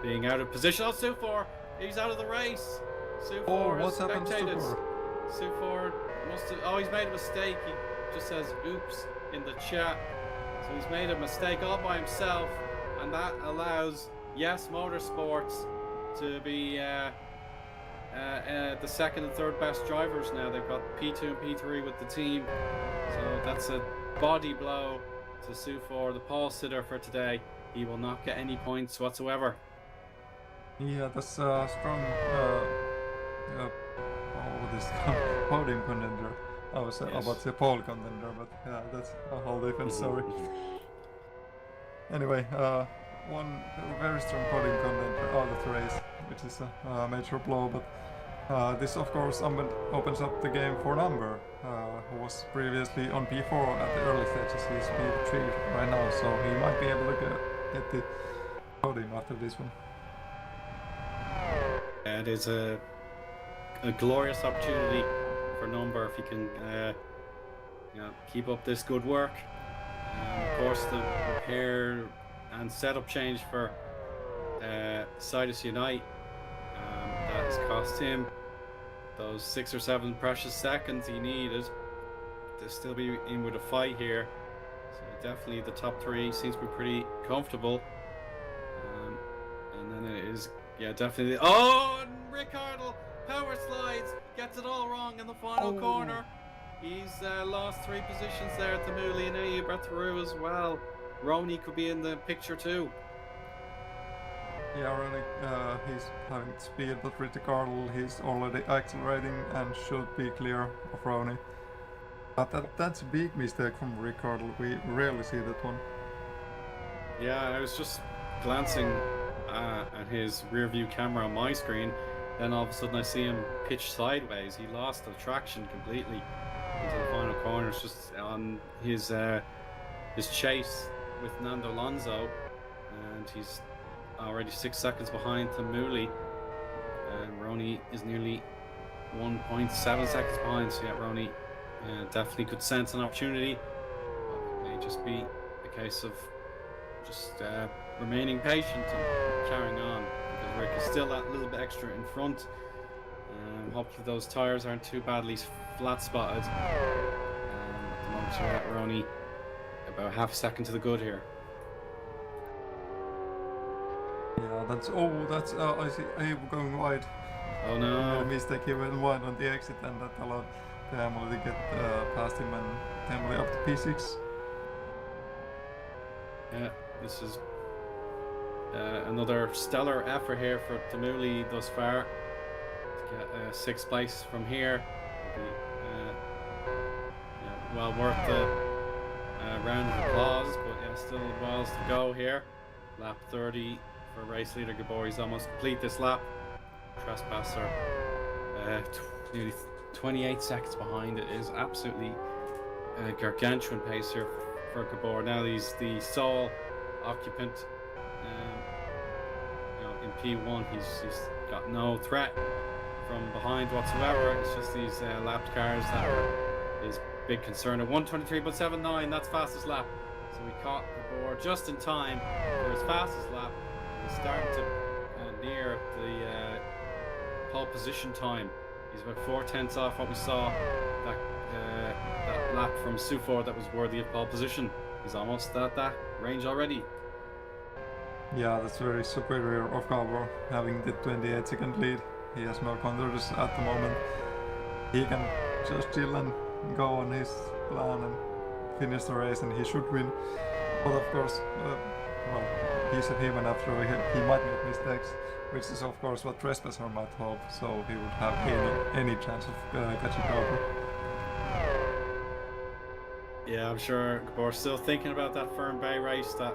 being out of position. Oh, Sufor, he's out of the race. Sufor what's happened to Sufor? Sufor must have. Oh, he's made a mistake. He just says "oops" in the chat. So he's made a mistake all by himself, and that allows Yes Motorsports to be the second and third best drivers now. They've got P2 and P3 with the team, so that's a body blow to Sufor, the pole sitter for today. He will not get any points whatsoever. Yeah, that's a strong this podium contender. I was about to say pole contender, but yeah, that's a whole different story. Anyway, one very strong podium contender out of the race, which is a major blow, but this of course opens up the game for Number, who was previously on P4 at the early stages. He's P3 right now, so he might be able to get the podium after this one. It is a glorious opportunity for Number if he can keep up this good work. Of course, the repair and setup change for Sidus Unite that has cost him those 6 or 7 precious seconds he needed to still be in with a fight here. So definitely the top 3 seems to be pretty comfortable. And then it is, definitely. Oh, and Ricardo power slides, gets it all wrong in the final corner. He's lost 3 positions there at the Mooley, and Eoin through as well. Rony could be in the picture too. Yeah, Rony, he's having speed, but Ricardo, he's already accelerating and should be clear of Rony. But that's a big mistake from Ricardo. We rarely see that one. Yeah, I was just glancing at his rear view camera on my screen, then all of a sudden I see him pitch sideways. He lost the traction completely into the final corner. It's just on his chase with Nando Alonso, and he's already 6 seconds behind Mooley, and Rony is nearly 1.7 seconds behind. So yeah, Rony definitely could sense an opportunity. It may just be a case of just remaining patient and carrying on, because Rick is still that little bit extra in front. Hopefully those tyres aren't too badly flat spotted. At the moment you're at Rony about half a second to the good here. Yeah, that's I see Eoin going wide. Oh no! A mistake, he went wide on the exit, and that allowed the Harmon to get past him and Harmon up to P6. Yeah, this is another stellar effort here for Mooley thus far. To get 6th place from here would be well worth the round of applause, but still miles to go here. Lap 30 for race leader Gabor. He's almost complete this lap. Trespasser nearly 28 seconds behind. It is absolutely gargantuan pace here for Gabor. Now he's the sole occupant. In P1 he's got no threat from behind whatsoever. It's just these lapped cars that are his big concern. At 1:23.79, that's fastest lap. So we caught Gabor just in time for his fastest lap. He's starting to near the pole position time. He's about 4/10 off what we saw that lap from Sufor that was worthy of pole position. He's almost at that range already. Yeah, that's very superior of Gabor, having the 28-second lead. He has no controls at the moment. He can just chill and go on his plan and finish the race, and he should win. But of course, he's a human after all. He might make mistakes, which is of course what Trespasser might hope, so he would have any chance of catching Gabor. Yeah, I'm sure Gabor's still thinking about that Fern Bay race that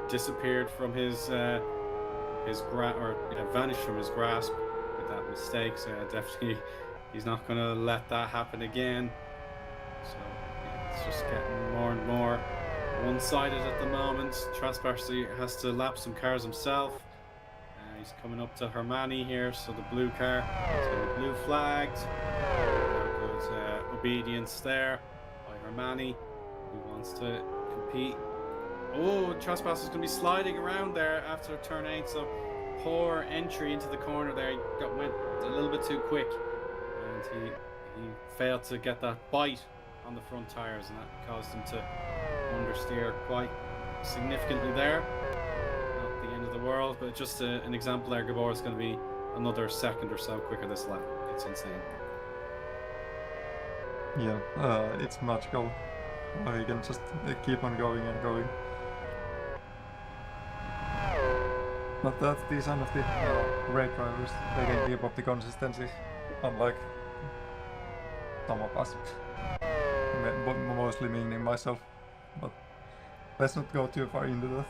disappeared from his vanished from his grasp with that mistake. So definitely he's not going to let that happen again. So it's just getting more and more one-sided at the moment. Trespasser has to lap some cars himself. He's coming up to Hermani here, so the blue car, so the blue flagged. Good obedience there by Hermani, who wants to compete. Oh, Trespasser's going to be sliding around there after turn 8, so poor entry into the corner there. He went a little bit too quick, and he failed to get that bite on the front tyres, and that caused him to understeer quite significantly there. Not the end of the world, but just an example there. Gabor is going to be another second or so quicker this lap. It's insane. Yeah, it's magical. He can just keep on going and going. But that's the sign of the great drivers. They can keep up the consistency, unlike some of us. Mostly meaning myself. But let's not go too far into that.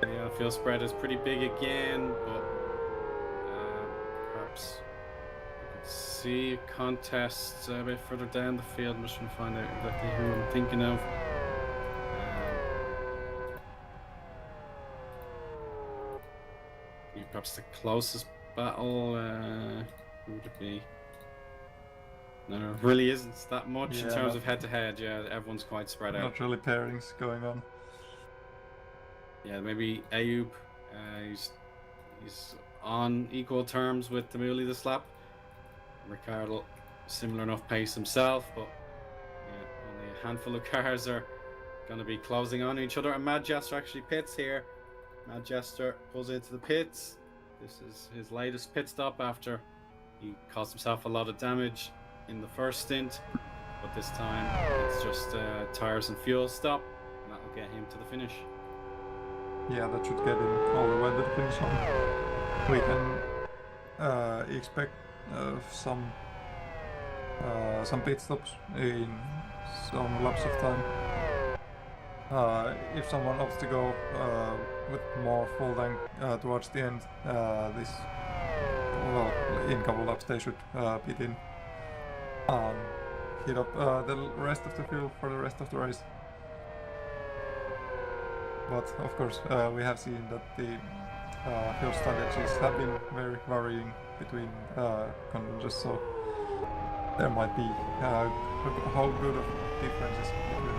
Yeah, field spread is pretty big again, but perhaps we could see contests a bit further down the field. I'm just trying to find out exactly who I'm thinking of. Perhaps the closest battle, who would it be? No, there really isn't that much in terms of head-to-head. Yeah, everyone's quite spread out. Not really pairings going on. Yeah, maybe Ayub, he's on equal terms with Tamuli the Slap. Ricardo, similar enough pace himself, but yeah, only a handful of cars are going to be closing on each other. And Mad Jester actually pits here. Mad Jester pulls into the pits. This is his latest pit stop after he caused himself a lot of damage in the first stint, but this time it's just tires and fuel stop, and that'll get him to the finish. Yeah, that should get him all the way to the finish line. We can expect some pit stops in some laps of time. If someone opts to go with more full tank towards the end, in couple laps they should pit in and hit up the rest of the fuel for the rest of the race. But of course, we have seen that the fuel strategies have been very varying between contenders, so there might be a whole good of differences between them.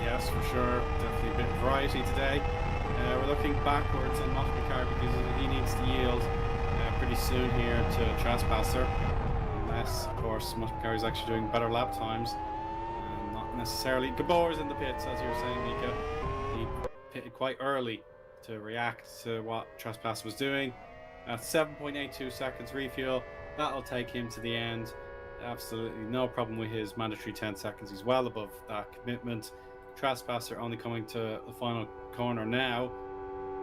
Yes, for sure. Definitely a bit of variety today. We're looking backwards on McElroy because he needs to yield pretty soon here to Trespasser. Unless, of course, McElroy is actually doing better lap times. Not necessarily. Gabor's in the pits, as you were saying, Miika. He pitted quite early to react to what Trespass was doing. At 7.82 seconds refuel, that'll take him to the end. Absolutely no problem with his mandatory 10 seconds. He's well above that commitment. Trespasser only coming to the final corner now,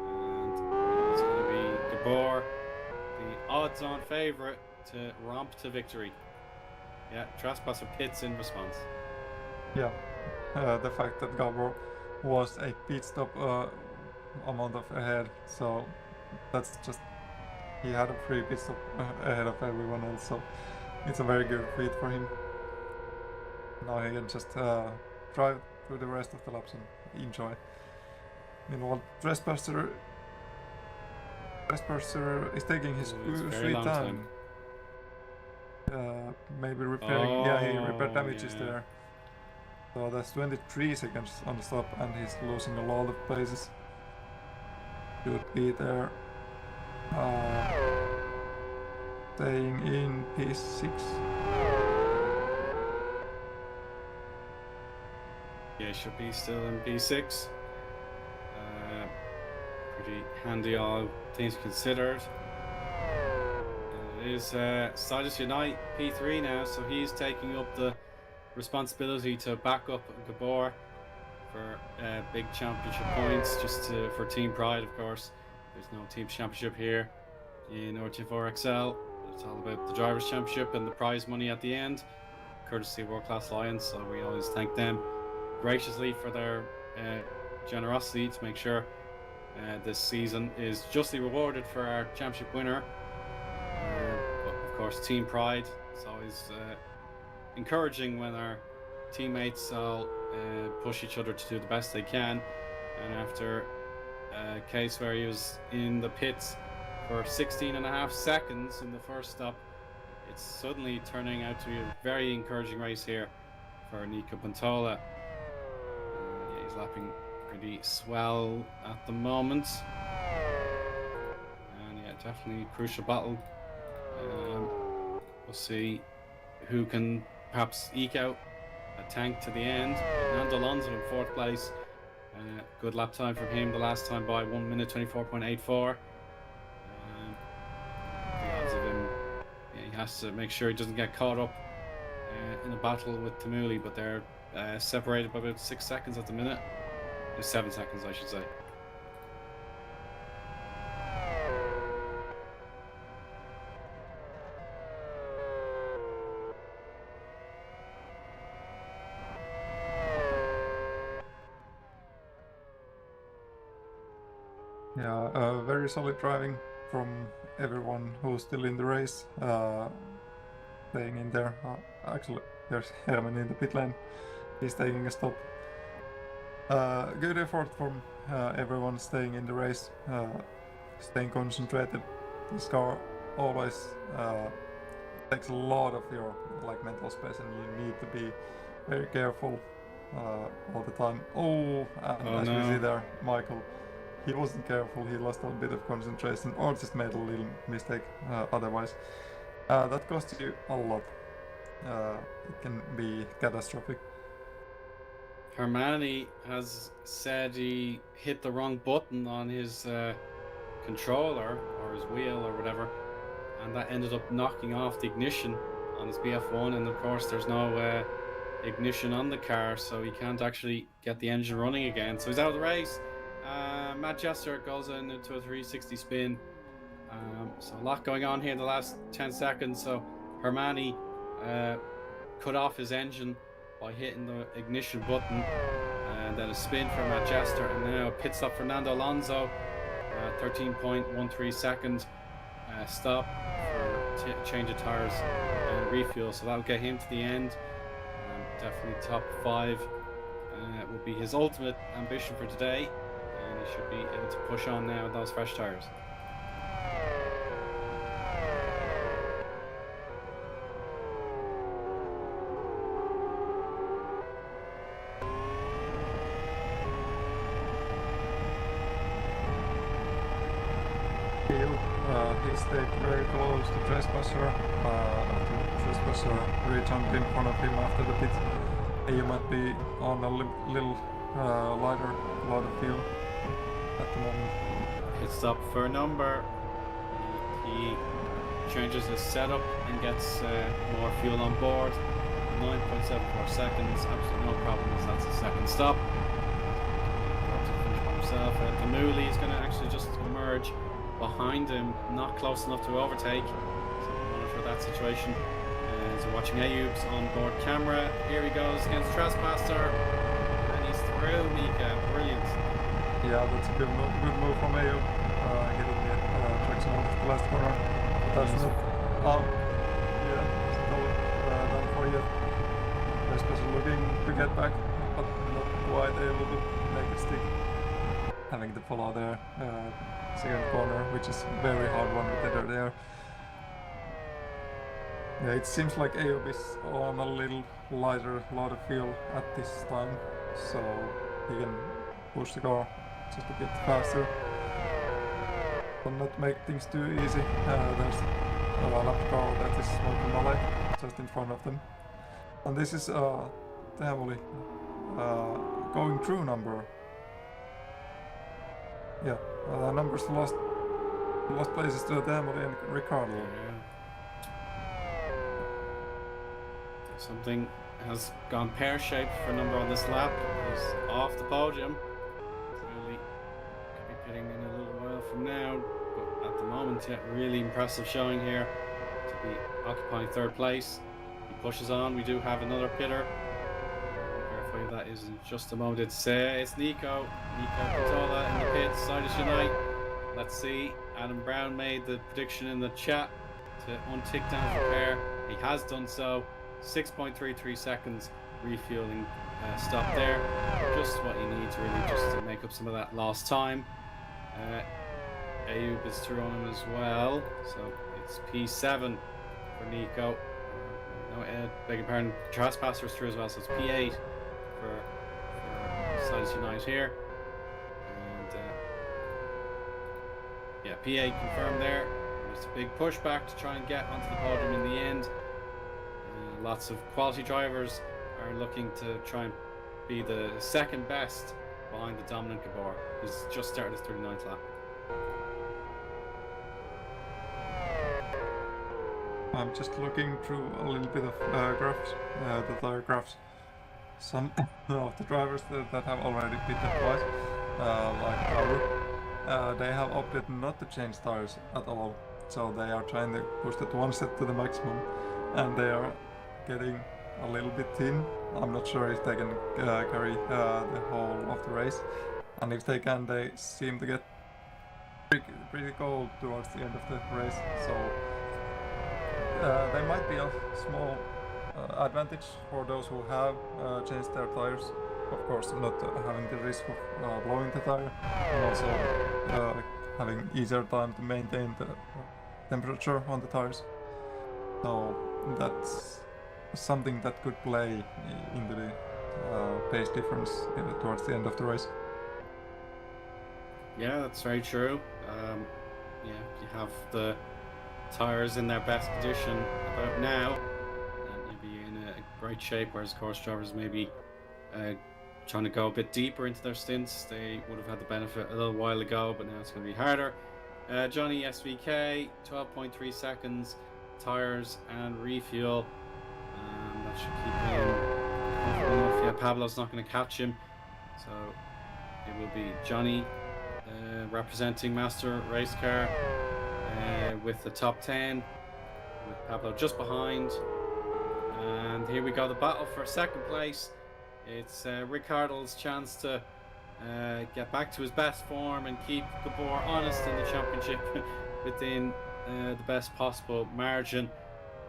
and it's going to be Gabor, the odds-on favourite to romp to victory. Yeah, Trespasser pits in response. Yeah, the fact that Gabor was a pit stop amount of ahead, so that's just, he had a free pit stop ahead of everyone else, so it's a very good feat for him. Now he can just drive through the rest of the laps and enjoy. Meanwhile, Trespasser is taking his sweet time. Maybe repairing. Yeah, he repaired damages there. So that's 23 seconds on the stop, and he's losing a lot of places. Should be there. Staying in P6. Yeah, should be still in P6. Pretty handy, all things considered. It is Sidus Unite P3 now, so he's taking up the responsibility to back up Gabor for big championship points, just for team pride, of course. There's no team championship here in RT4XL. It's all about the drivers' championship and the prize money at the end, courtesy of World Class Lions. So we always thank them graciously for their generosity to make sure this season is justly rewarded for our championship winner. But of course, team pride. It's always encouraging when our teammates all push each other to do the best they can. And after a case where he was in the pits for 16.5 seconds in the first stop, it's suddenly turning out to be a very encouraging race here for Nico Pantola. Yeah, he's lapping pretty swell at the moment, and yeah, definitely a crucial battle. We'll see who can perhaps eke out a tank to the end. Nando Alonso in 4th place. Good lap time from him the last time by 1 minute 24.84. The odds of him, yeah, he has to make sure he doesn't get caught up in a battle with Tamuli, but they're separated by about 6 seconds at the minute. 7 seconds, I should say. Yeah, very solid driving from everyone who's still in the race, staying in there. Actually, there's Harmon in the pit lane. He's taking a stop. Good effort from everyone staying in the race, staying concentrated. This car always takes a lot of your mental space, and you need to be very careful all the time. Oh, and Oh as we no. see there, Michael, he wasn't careful. He lost a bit of concentration, or just made a little mistake. Otherwise, that costs you a lot. It can be catastrophic. Hermione has said he hit the wrong button on his controller or his wheel or whatever, and that ended up knocking off the ignition on his BF1. And of course, there's no ignition on the car, so he can't actually get the engine running again. So he's out of the race. Matt Jester goes into a 360 spin. So a lot going on here in the last 10 seconds. So Hermione cut off his engine by hitting the ignition button, and then a spin for Matt Jester, and now pit stop Fernando Alonso, 13.13 seconds stop for change of tires and refuel, so that'll get him to the end. Definitely top 5 will be his ultimate ambition for today, and he should be able to push on now with those fresh tires. He stayed very close to Trespasser. Trespasser re-jumped in front of him after the pit. He might be on a little lighter lot of fuel at the moment. Pit stop for number. He changes his setup and gets more fuel on board. 9.74 seconds, absolutely no problem as that's his second stop. Himself, Kamuli is going to actually just emerge behind him, not close enough to overtake, so we'll monitor that situation. So watching Ayub's on board camera, here he goes against Trespasser, and he's through Miika, brilliant. Yeah, that's a good move from Ayub, hitting the traction off the last corner, but that's not, still done for yet. Trespasser looking to get back, but not quite able to make it stick. Having to follow their second corner, which is a very hard one with the dirt there. Yeah, it seems like Ayub is on a little lighter lot of fuel at this time, so he can push the car just a bit faster. But not make things too easy. There's a lap car that is smoking Malay just in front of them. And this is heavily going through number. Yeah, numbers lost places to Damoli and Ricardo. Yeah. Something has gone pear-shaped for number on this lap. He's off the podium. Really could be pitting in a little while from now, but at the moment, yeah, really impressive showing here to be occupying third place. He pushes on. We do have another pitter. That is in just a moment. It's Nico Patola in the pits. Sidus Unite. Let's see. Adam Brown made the prediction in the chat to untick down repair. He has done so. 6.33 seconds refueling stop there. Just what you need really just to make up some of that lost time. Ayub is through on him as well. So it's P7 for Nico. Beg your pardon. Trespasser's through as well. So it's P8. For Sidus Unite here, and P8 confirmed there. There's a big pushback to try and get onto the podium in the end. Lots of quality drivers are looking to try and be the second best behind the dominant Gabor, who's just started his 39th lap. I'm just looking through a little bit of graphs, the tire graphs. Some of the drivers that have already pitted twice, like Kauru, they have opted not to change tires at all. So they are trying to push that one set to the maximum, and they are getting a little bit thin. I'm not sure if they can carry the whole of the race, and if they can, they seem to get pretty cold towards the end of the race, so there might be a small advantage for those who have changed their tires. Of course, not having the risk of blowing the tire, and also having easier time to maintain the temperature on the tires. So that's something that could play into the pace difference towards the end of the race. Yeah, that's very true. Yeah, you have the tires in their best condition about now, and you'll be in a great shape. Whereas course drivers maybe trying to go a bit deeper into their stints, they would have had the benefit a little while ago, but now it's going to be harder. Johnny SVK, 12.3 seconds, tires and refuel. That should keep him comfortable enough. Yeah, Pablo's not going to catch him, so it will be Johnny representing Master Race Car with the top 10, with Pablo just behind. And here we go, the battle for second place. It's Ricardo's chance to get back to his best form and keep Gabor honest in the championship within the best possible margin.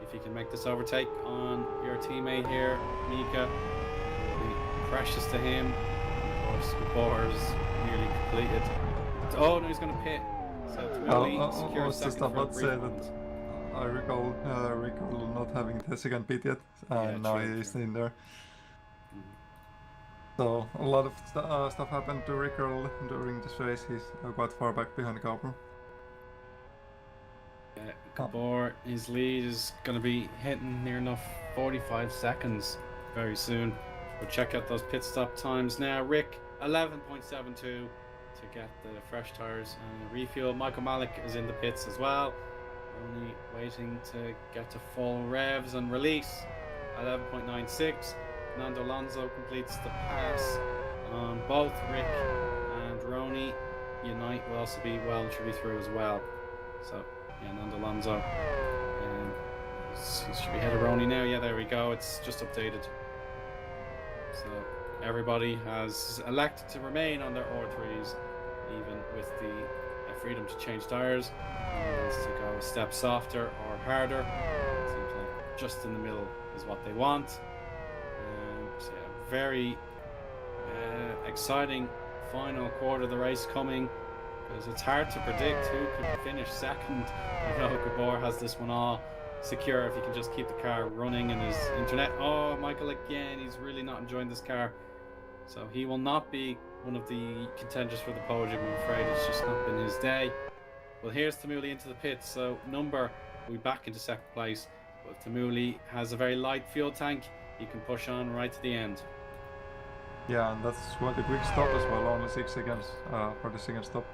If you can make this overtake on your teammate here, Miika, it'll be precious to him. Of course, Gabor's nearly completed. Oh no, he's going to pit. So to secure second about to say that I recall Ricardo not having the second pit yet, and yeah, now he's in there. So a lot of stuff happened to Ricardo during this race. He's quite far back behind Gabor. Gabor, his lead is going to be hitting near enough 45 seconds very soon. We'll check out those pit stop times now. Rick, 11.72 to get the fresh tires and the refuel. Michael Malik is in the pits as well, only waiting to get to full revs and release. 11.96. Fernando Alonso completes the pass on both Rick and Rony. Unite will also be well and truly through as well. So yeah, Fernando Alonso he should be ahead of Rony now. Yeah, there we go, it's just updated. So everybody has elected to remain on their R3s, even with the freedom to change tires. And wants to go a step softer or harder. It seems like just in the middle is what they want. So yeah, very exciting final quarter of the race coming, because it's hard to predict who could finish second. I know Gabor has this one all secure if he can just keep the car running and his internet. Oh, Michael again, he's really not enjoying this car. So he will not be one of the contenders for the podium, I'm afraid. It's just not been his day. Well, here's Tamuli into the pits, so Number will be back into second place. But if Tamuli has a very light fuel tank, he can push on right to the end. Yeah, and that's quite a quick stop as well, only 6 seconds for the second stop.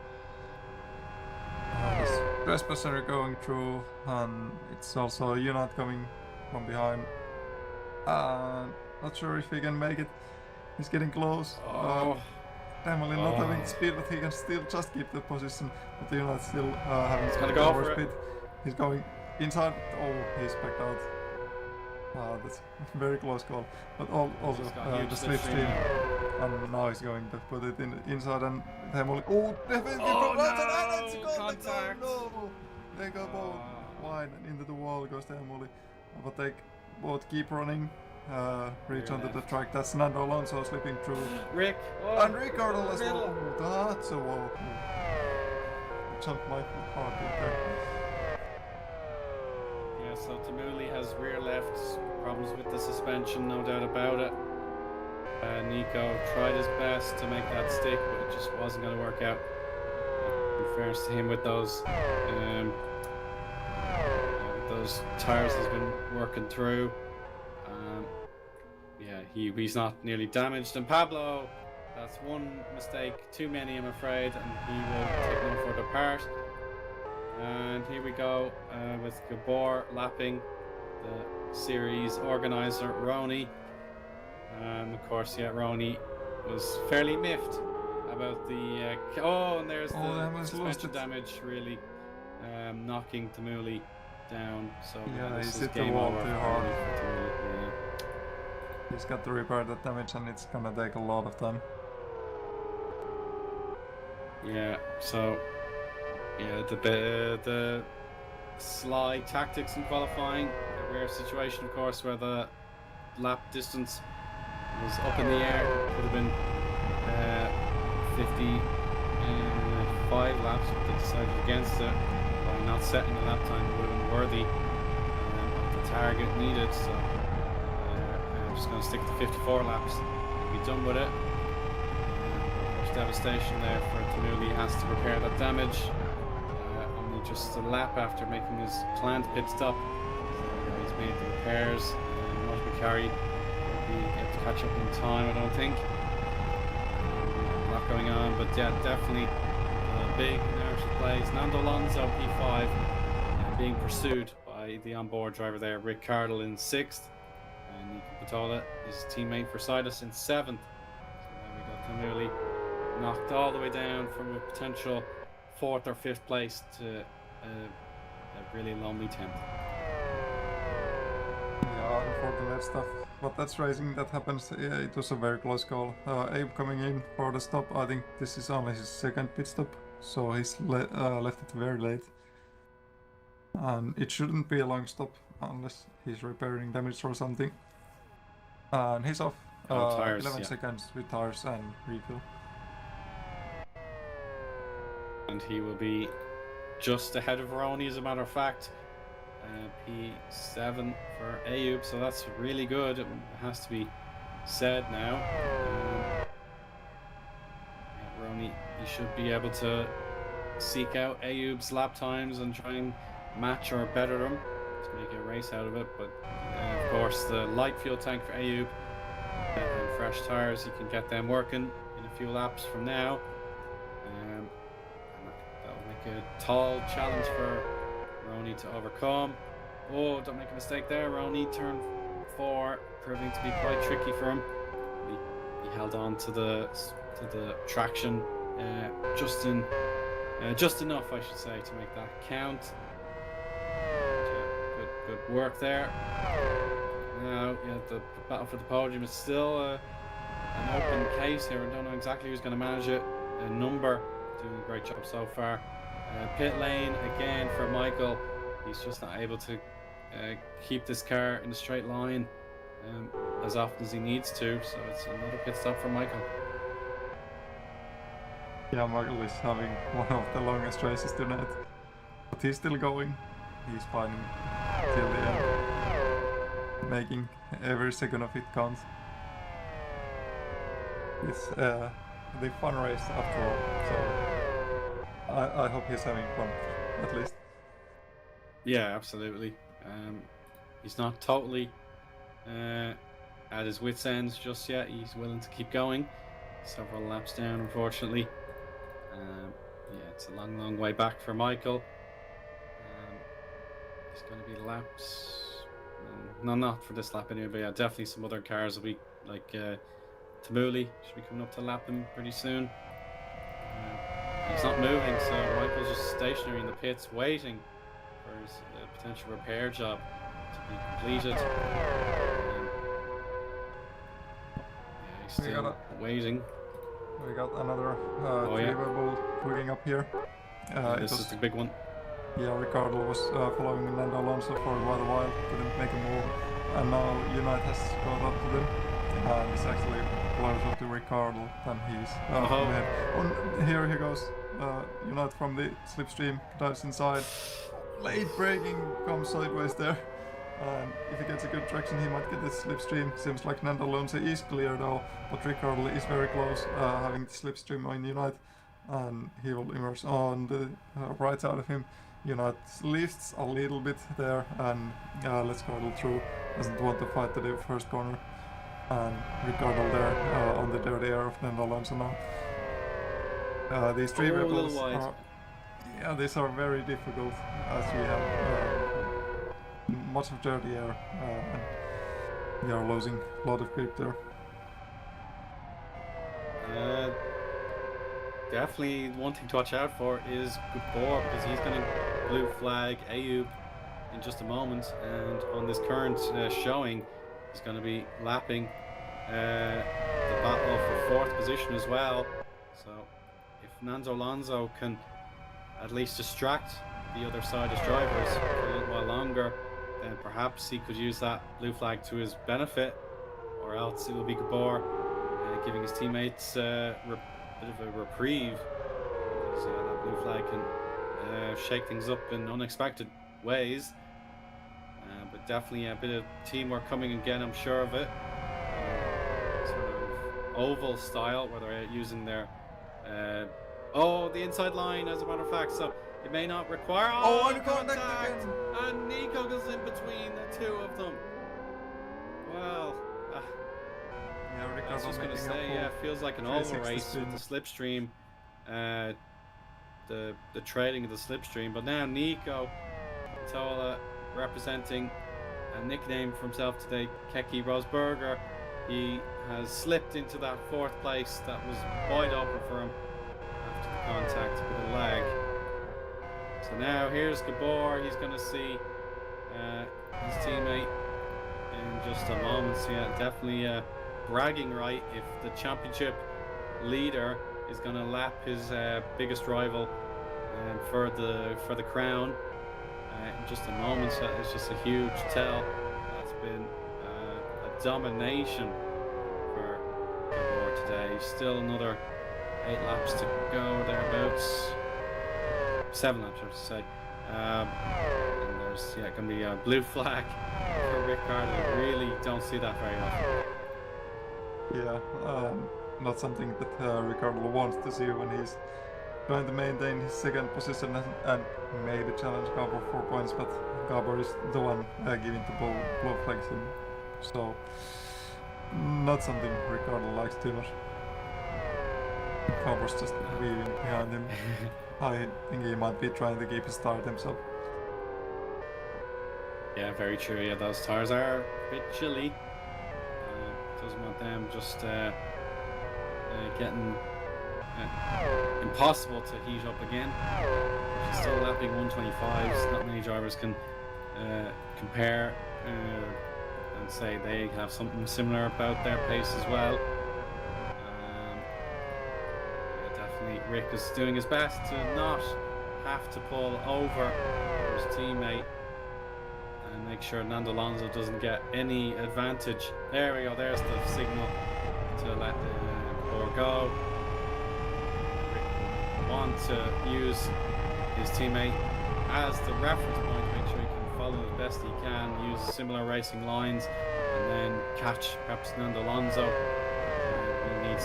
There's passenger going through, and it's also Unite coming from behind. Not sure if he can make it. He's getting close. Definitely not having speed, but he can still just keep the position. But the Unite still having speed. He's going inside. Oh, he's backed out. That's a very close call. But also the slipstream. And now he's going to put it inside, and Hemoli. Oh, definitely from that's a goal! Contact. No! They go both wide and into the wall goes the Hemoli. But they both keep running, reach onto the track. That's Nando Alonso slipping through. Rick! And Ricardo as well. That's a wall. Jumped my heartbeat there. Yeah, so Tamuli has rear left problems with the suspension, no doubt about it. Nico tried his best to make that stick, but it just wasn't going to work out. In fairness to him, with those tires he's been working through. Yeah, he's not nearly damaged. And Pablo, that's one mistake too many, I'm afraid, and he will take no further part. And here we go with Gabor lapping the series organizer Rony. Of course, yeah, Rony was fairly miffed about the and there's the suspension damage really knocking Tamuli down. So yeah, this he's is hit the game wall over too for hard. Tamuli. He's got to repair that damage, and it's gonna take a lot of time. Yeah, so Yeah, the sly tactics in qualifying. A rare situation, of course, where the lap distance was up in the air. Could have been 55 laps, but they decided against it by not setting a lap time that would have been worthy of the target needed. So I'm just going to stick to 54 laps and be done with it. There's devastation there for Tamuli. He has to repair that damage. Only just a lap after making his planned pit stop. He's made the repairs. Not McElroy will be able to catch up in time, I don't think. A lot going on, but yeah, definitely big inertial plays. Nando Alonso P5 being pursued by the onboard driver there, Rick Cardle in 6th, and Nico Patola, his teammate for Sidus, in 7th. So then we got Tamuli knocked all the way down from a potential 4th or 5th place to a really lonely 10th. Yeah, unfortunate stuff. But that's racing, that happens. Yeah, it was a very close call. Abe coming in for the stop. I think this is only his 2nd pit stop, so he's left it very late. And it shouldn't be a long stop unless he's repairing damage or something. And he's off. Tires, 11 yeah. seconds with tires and refill. And he will be just ahead of Rony, as a matter of fact. P7 for Ayub, so that's really good. It has to be said now. Rony, he should be able to seek out Ayub's lap times and try and match or better them to make a race out of it. But of course, the light fuel tank for Ayub and fresh tires, he can get them working in a few laps from now. And that will make a tall challenge for Rony to overcome. Oh, don't make a mistake there, Rony. Turn 4 proving to be quite tricky for him. He held on to the traction just enough, I should say, to make that count. Yeah, good work there. Now, yeah, the battle for the podium is still an open case here. I don't know exactly who's going to manage it. Number doing a great job so far. Pit lane again for Michael. He's just not able to keep this car in a straight line as often as he needs to, so it's another pit stop for Michael. Yeah, Michael is having one of the longest races tonight, but he's still going. He's fighting till the end, making every second of it count. It's the fun race after all, so I hope he's having fun, at least. Yeah, absolutely. He's not totally at his wits' ends just yet. He's willing to keep going. Several laps down, unfortunately. Yeah, it's a long way back for Michael. It's going to be laps. No, not for this lap anyway, but yeah, definitely some other cars will be, like Tamuli should be coming up to lap him pretty soon. He's not moving, so Michael's just stationary in the pits waiting for his potential repair job to be completed. Yeah, he's still waiting. We got another yeah. bull hooking up here. This is the big one. Yeah, Ricardo was following Nando Alonso for quite a while, couldn't make a move, and now Unite has caught up to them, and it's actually closer to Ricardo than he's ahead. Here he goes. Unite from the slipstream, dives inside. Late braking, comes sideways there. And if he gets a good traction, he might get the slipstream. Seems like Nando Alonso is clear though, but Ricardo is very close, having the slipstream on Unite, and he will emerge on the right side of him. Unite lifts a little bit there, and lets Ricardo through. Doesn't want to fight to the first corner, and Ricardo there on the dirty air of Nando Alonso now. These three rebels are, yeah, these are very difficult as we have much of dirty air, and we are losing a lot of grip there. Definitely one thing to watch out for is Gabor, because he's going to blue flag Ayub in just a moment, and on this current showing he's going to be lapping the battle for 4th position as well. So if Nando Alonso can at least distract the other side's drivers for a little while longer, then perhaps he could use that blue flag to his benefit, or else it will be Gabor giving his teammates a bit of a reprieve, because that blue flag can shake things up in unexpected ways. But definitely a bit of teamwork coming again, I'm sure of it. Sort of oval style, where they're using their the inside line, as a matter of fact, so it may not require contact, and Nico goes in between the two of them. Well, I was just going to say, it feels like an oval race with the slipstream, the trading of the slipstream. But now Nico Tola, representing a nickname for himself today, Keke Rosberger, he has slipped into that 4th place that was wide open for him after the contact with the leg. So now here's Gabor. He's going to see his teammate in just a moment. So yeah, definitely bragging right if the championship leader is going to lap his biggest rival for the crown in just a moment. So it's just a huge tell. That's been a domination for Gabor today. Still another 8 laps to go, thereabouts. 7 laps, I should say. And there's going to be a blue flag for Rickard. I really don't see that very often. Yeah, not something that Ricardo wants to see when he's trying to maintain his 2nd position and maybe challenge Gabor for points, but Gabor is the one giving the blue flags him. So, not something Ricardo likes too much. Gabor's just weaving behind him. I think he might be trying to keep his start himself. Yeah, very true. Yeah, those tires are a bit chilly. Doesn't want them just getting impossible to heat up again. She's still lapping 125s. Not many drivers can compare and say they have something similar about their pace as well. Definitely Rick is doing his best to not have to pull over his teammate and make sure Nando Alonso doesn't get any advantage. There we go, there's the signal to let the Gabor go. Rick want to use his teammate as the reference point to make sure he can follow as best he can, use similar racing lines, and then catch perhaps Nando Alonso. He needs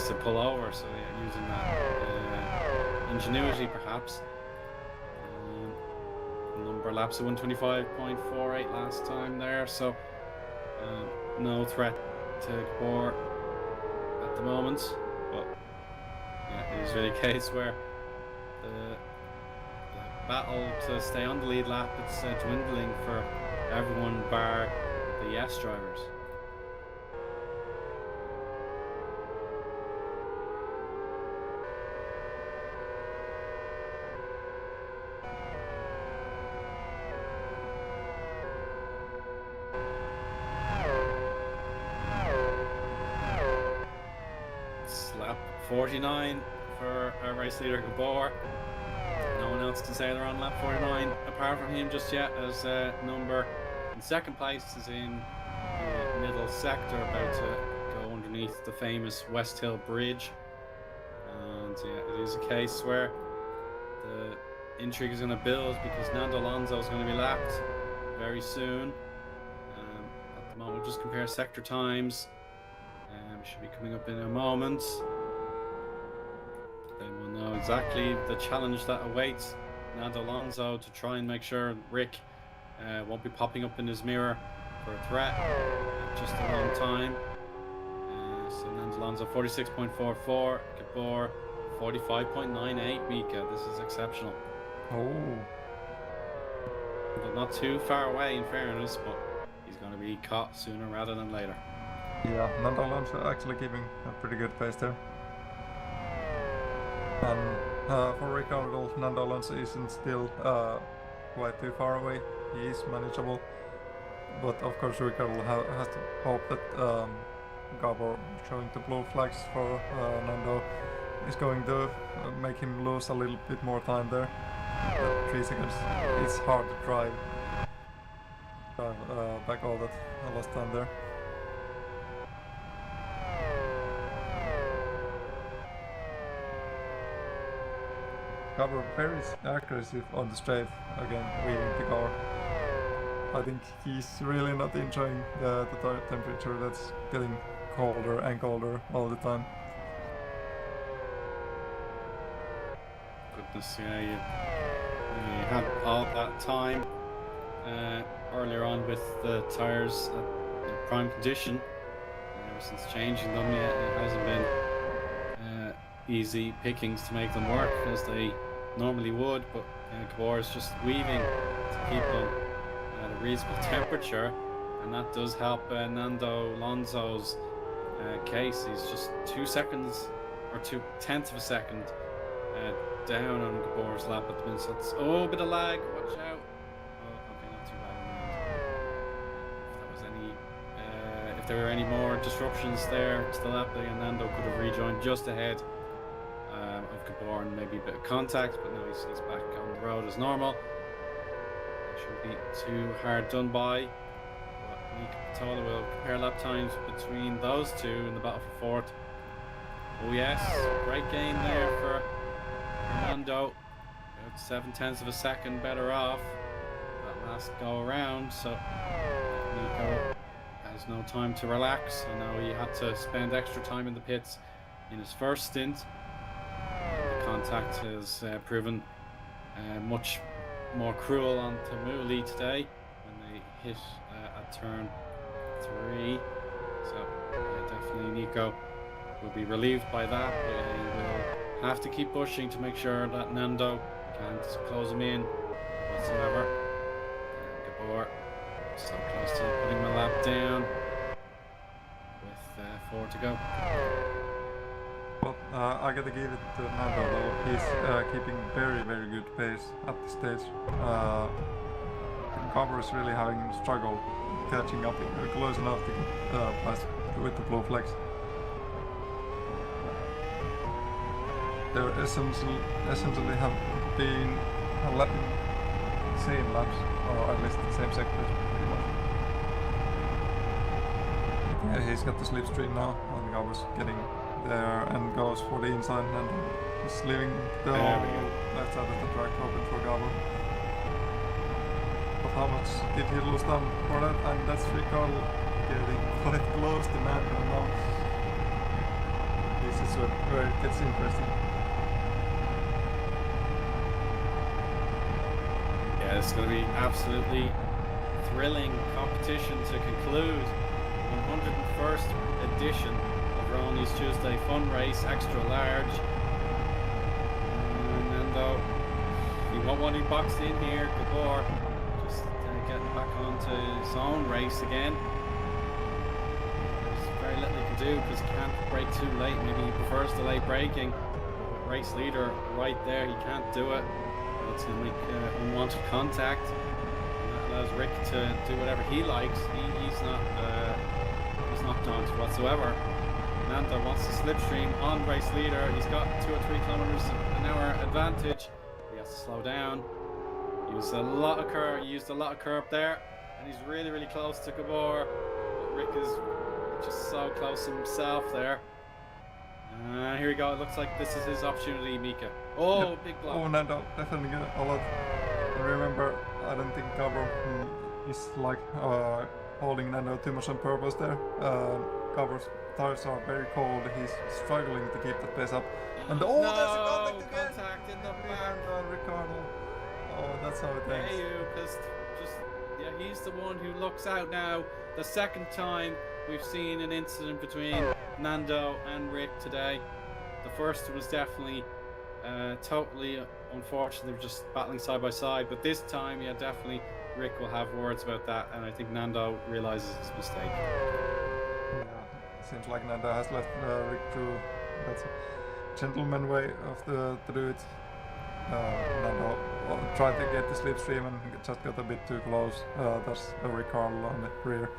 to pull over, so yeah, using that ingenuity perhaps. Number of laps of 125.48 last time there, so no threat to Gabor at the moment, but yeah, it is really a case where the battle to stay on the lead lap, it's dwindling for everyone bar the yes drivers. Lap 49 for our race leader Gabor. No one else can say they're on lap 49 apart from him just yet, as number in 2nd place is in the middle sector, about to go underneath the famous Westhill bridge. And yeah, it is a case where the intrigue is going to build, because Nando Alonso is going to be lapped very soon. At the moment, we'll just compare sector times. Should be coming up in a moment. Then we'll know exactly the challenge that awaits Nando Alonso to try and make sure Rick won't be popping up in his mirror for a threat at just the wrong time. So Nando Alonso 46.44, Gabor 45.98. Miika, this is exceptional. Oh. But not too far away in fairness, but he's going to be caught sooner rather than later. Yeah, Nando Alonso actually giving a pretty good pace there. And for Ricardo, Nando Alonso isn't still quite too far away. He is manageable. But of course Ricardo has to hope that Gabor showing the blue flags for Nando is going to make him lose a little bit more time there. 3 seconds, it's hard to drive back all that lost time there. Gabor very aggressive on the straight, again weaving the car. I think he's really not enjoying the temperature that's getting colder and colder all the time. Goodness, yeah, you had all that time earlier on with the tyres at prime condition. Ever since changing them, it hasn't been easy pickings to make them work as they normally would, but Gabor is just weaving to keep them at a reasonable temperature, and that does help Nando Alonso's case. He's just 2 seconds or 2/10 of a second down on Gabor's lap at the minute. So it's a bit of lag. Watch out. Oh, okay, not too bad. If there were any more disruptions there to the lap, Nando could have rejoined just ahead of Gabor and maybe a bit of contact, but now he's back on the road as normal. Shouldn't be too hard done by. But Miika Patola will compare lap times between those two in the battle for fourth. Oh yes, great gain there for Nando. About 7/10 of a second better off that last go around, so Miika has no time to relax. I know he had to spend extra time in the pits in his first stint. The contact has proven much more cruel on Tamuli today when they hit at turn 3. So definitely Nico will be relieved by that, but he will have to keep pushing to make sure that Nando can't close him in whatsoever. Gabor so close to putting the lap down with 4 to go. Well, I gotta give it to Nando though. He's keeping very good pace at this stage. Gabor is really having a struggle catching up close enough to pass with the blue flags. They essentially have been lapping the same laps, or at least the same sectors pretty much. Yeah, he's got the slipstream now, and Gabor's getting there and goes for the inside, and he's leaving the left side of the track open for Gabor. But how much did he lose time for that? And that's Ricardo getting quite close to Nando now. This is where it gets interesting. Yeah, it's going to be absolutely thrilling competition to conclude 101st edition of Rony's Tuesday Fun Race Extra Large. And Nando, he won't want to be boxed in here. Gabor just getting back onto his own race again. There's very little he can do because he can't brake too late. Maybe he prefers the late braking. Race leader right there, he can't do it. It's going to make unwanted contact, and that allows Rick to do whatever he likes. He's not daunted whatsoever. Nando wants to slipstream on race leader. He's got 2 or 3 kilometers an hour advantage. He has to slow down. He used a lot of curb there, and he's really close to Gabor. But Rick is just so close himself there. Here we go. It looks like this is his opportunity, Miika. Oh, yep. Big block. Oh, Nando definitely get a lot. Remember, I don't think Gabor is like holding Nando too much on purpose there. Gabor's tires are very cold. He's struggling to keep the pace up. And no, that's a contact in the back. Ricardo. Oh, that's how it ends. Yeah, he's the one who looks out now. The second time we've seen an incident between Nando and Rick today. The first was definitely totally unfortunate. They were just battling side by side, but this time, yeah, definitely Rick will have words about that, and I think Nando realizes his mistake. Yeah, seems like Nando has left Rick through. That's a gentleman way to do it. Nando tried to get the slipstream and just got a bit too close. That's Ricardo on the rear.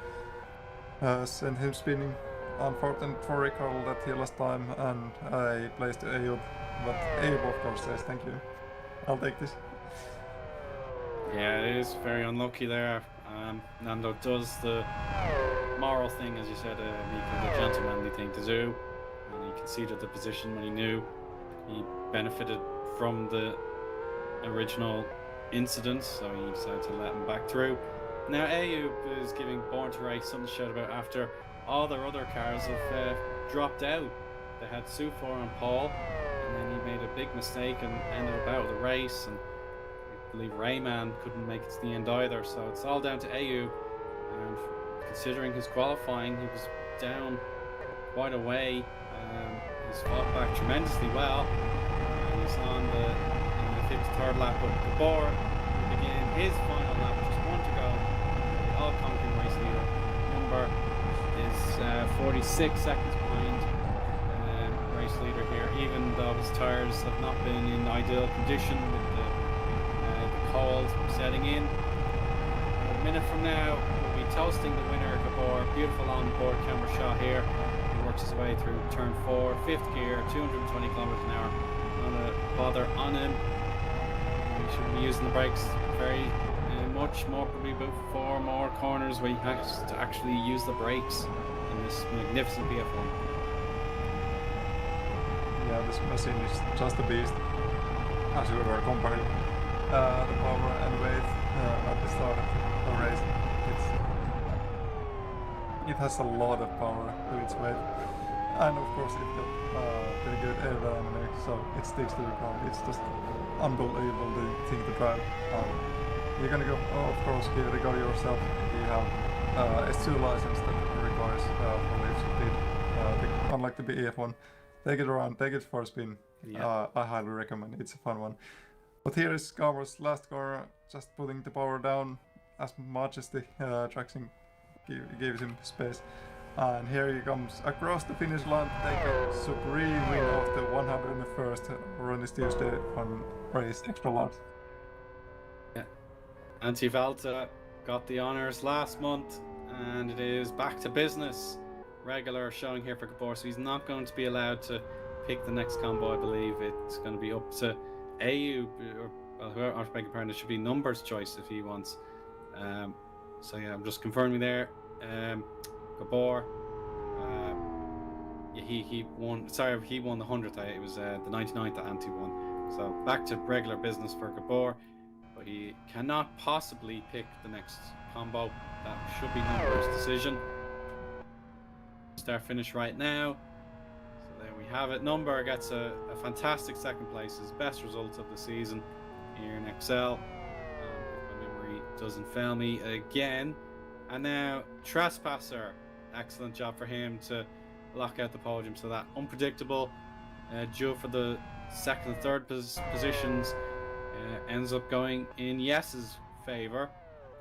Sent him spinning unfortunate for Ricardo that he lost time and I placed Eoin, but Eoin of course says thank you. I'll take this. Yeah, it is very unlucky there. Nando does the moral thing, as you said, Miika, the gentlemanly thing to do, and he conceded the position when he knew he benefited from the original incident, so he decided to let him back through. Now Eoin is giving Born to Race something to shout about after all their other cars have dropped out. They had Sufor on pole, and then he made a big mistake and ended up out of the race, and I believe Rayman couldn't make it to the end either, so it's all down to Eoin. And considering his qualifying, he was down quite a way. He's fought back tremendously well, and he's on the 53rd lap of Gabor, will begin his final lap, just one to go. The all-conquering race leader number is 46 seconds behind race leader here, even though his tyres have not been in ideal condition with the cold setting in. A minute from now, we'll be toasting the winner, Gabor. Beautiful on-board camera shot here. He works his way through turn 4, 5th gear, 220 kilometers an hour. Not a bother on him. He should be using the brakes very much more, probably about 4 more corners where he has to actually use the brakes in this magnificent BF1. Yeah, this machine is just a beast, as you were comparing the power and weight at the start of the race. It has a lot of power to its weight, and of course it got pretty good aerodynamics, so it sticks to the ground. It's just unbelievable thing to drive. You're gonna go, of course, give it a go yourself. You have S2 license that requires for lift speed, unlike the BF1. Take it around, take it for a spin. Yeah. I highly recommend it. It's a fun one. But here is Gabor's last car, just putting the power down as much as the traction gives him space. And here he comes across the finish line to take a supreme win of the 101st Rony Tuesday on race extra large. Yeah, Antivalta got the honours last month, and it is back to business. Regular showing here for Gabor, so he's not going to be allowed to pick the next combo. I believe it's going to be up to Eoin, or whoever, I beg your pardon, it should be Number's choice if he wants. So yeah, I'm just confirming there. Gabor, yeah, he won. Sorry, he won the 100th. It was the 99th that Anti won. So back to regular business for Gabor, but he cannot possibly pick the next combo. That should be Number's decision. Start finish right now. So there we have it. Number gets a fantastic second place, his best result of the season here in Excel. If my memory doesn't fail me again. And now Trespasser, excellent job for him to lock out the podium. So that unpredictable duel for the second and third positions ends up going in Yes's favour.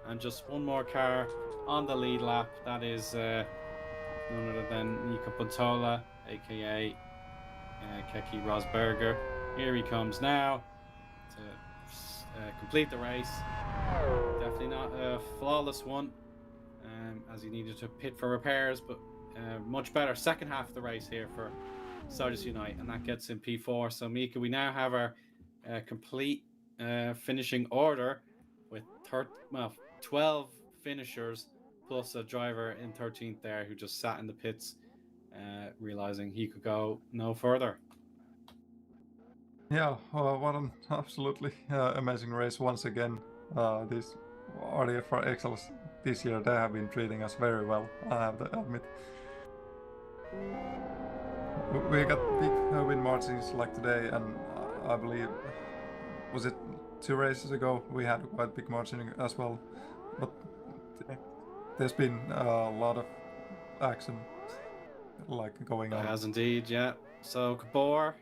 And just one more car on the lead lap. That is none other than Miika Pontola, aka Keke Rosberger. Here he comes now to complete the race. Definitely not a flawless one, as he needed to pit for repairs, but much better second half of the race here for Sardis Unite, and that gets in P4. So Miika, we now have our complete finishing order with 12 finishers plus a driver in 13th there who just sat in the pits, realizing he could go no further. Yeah, what an absolutely amazing race once again. These RDFR Excels this year, they have been treating us very well, I have to admit. We got big win margins like today, and I believe, was it 2 races ago, we had quite big margin as well. But there's been a lot of action going on. It has indeed, yeah. So Gabor,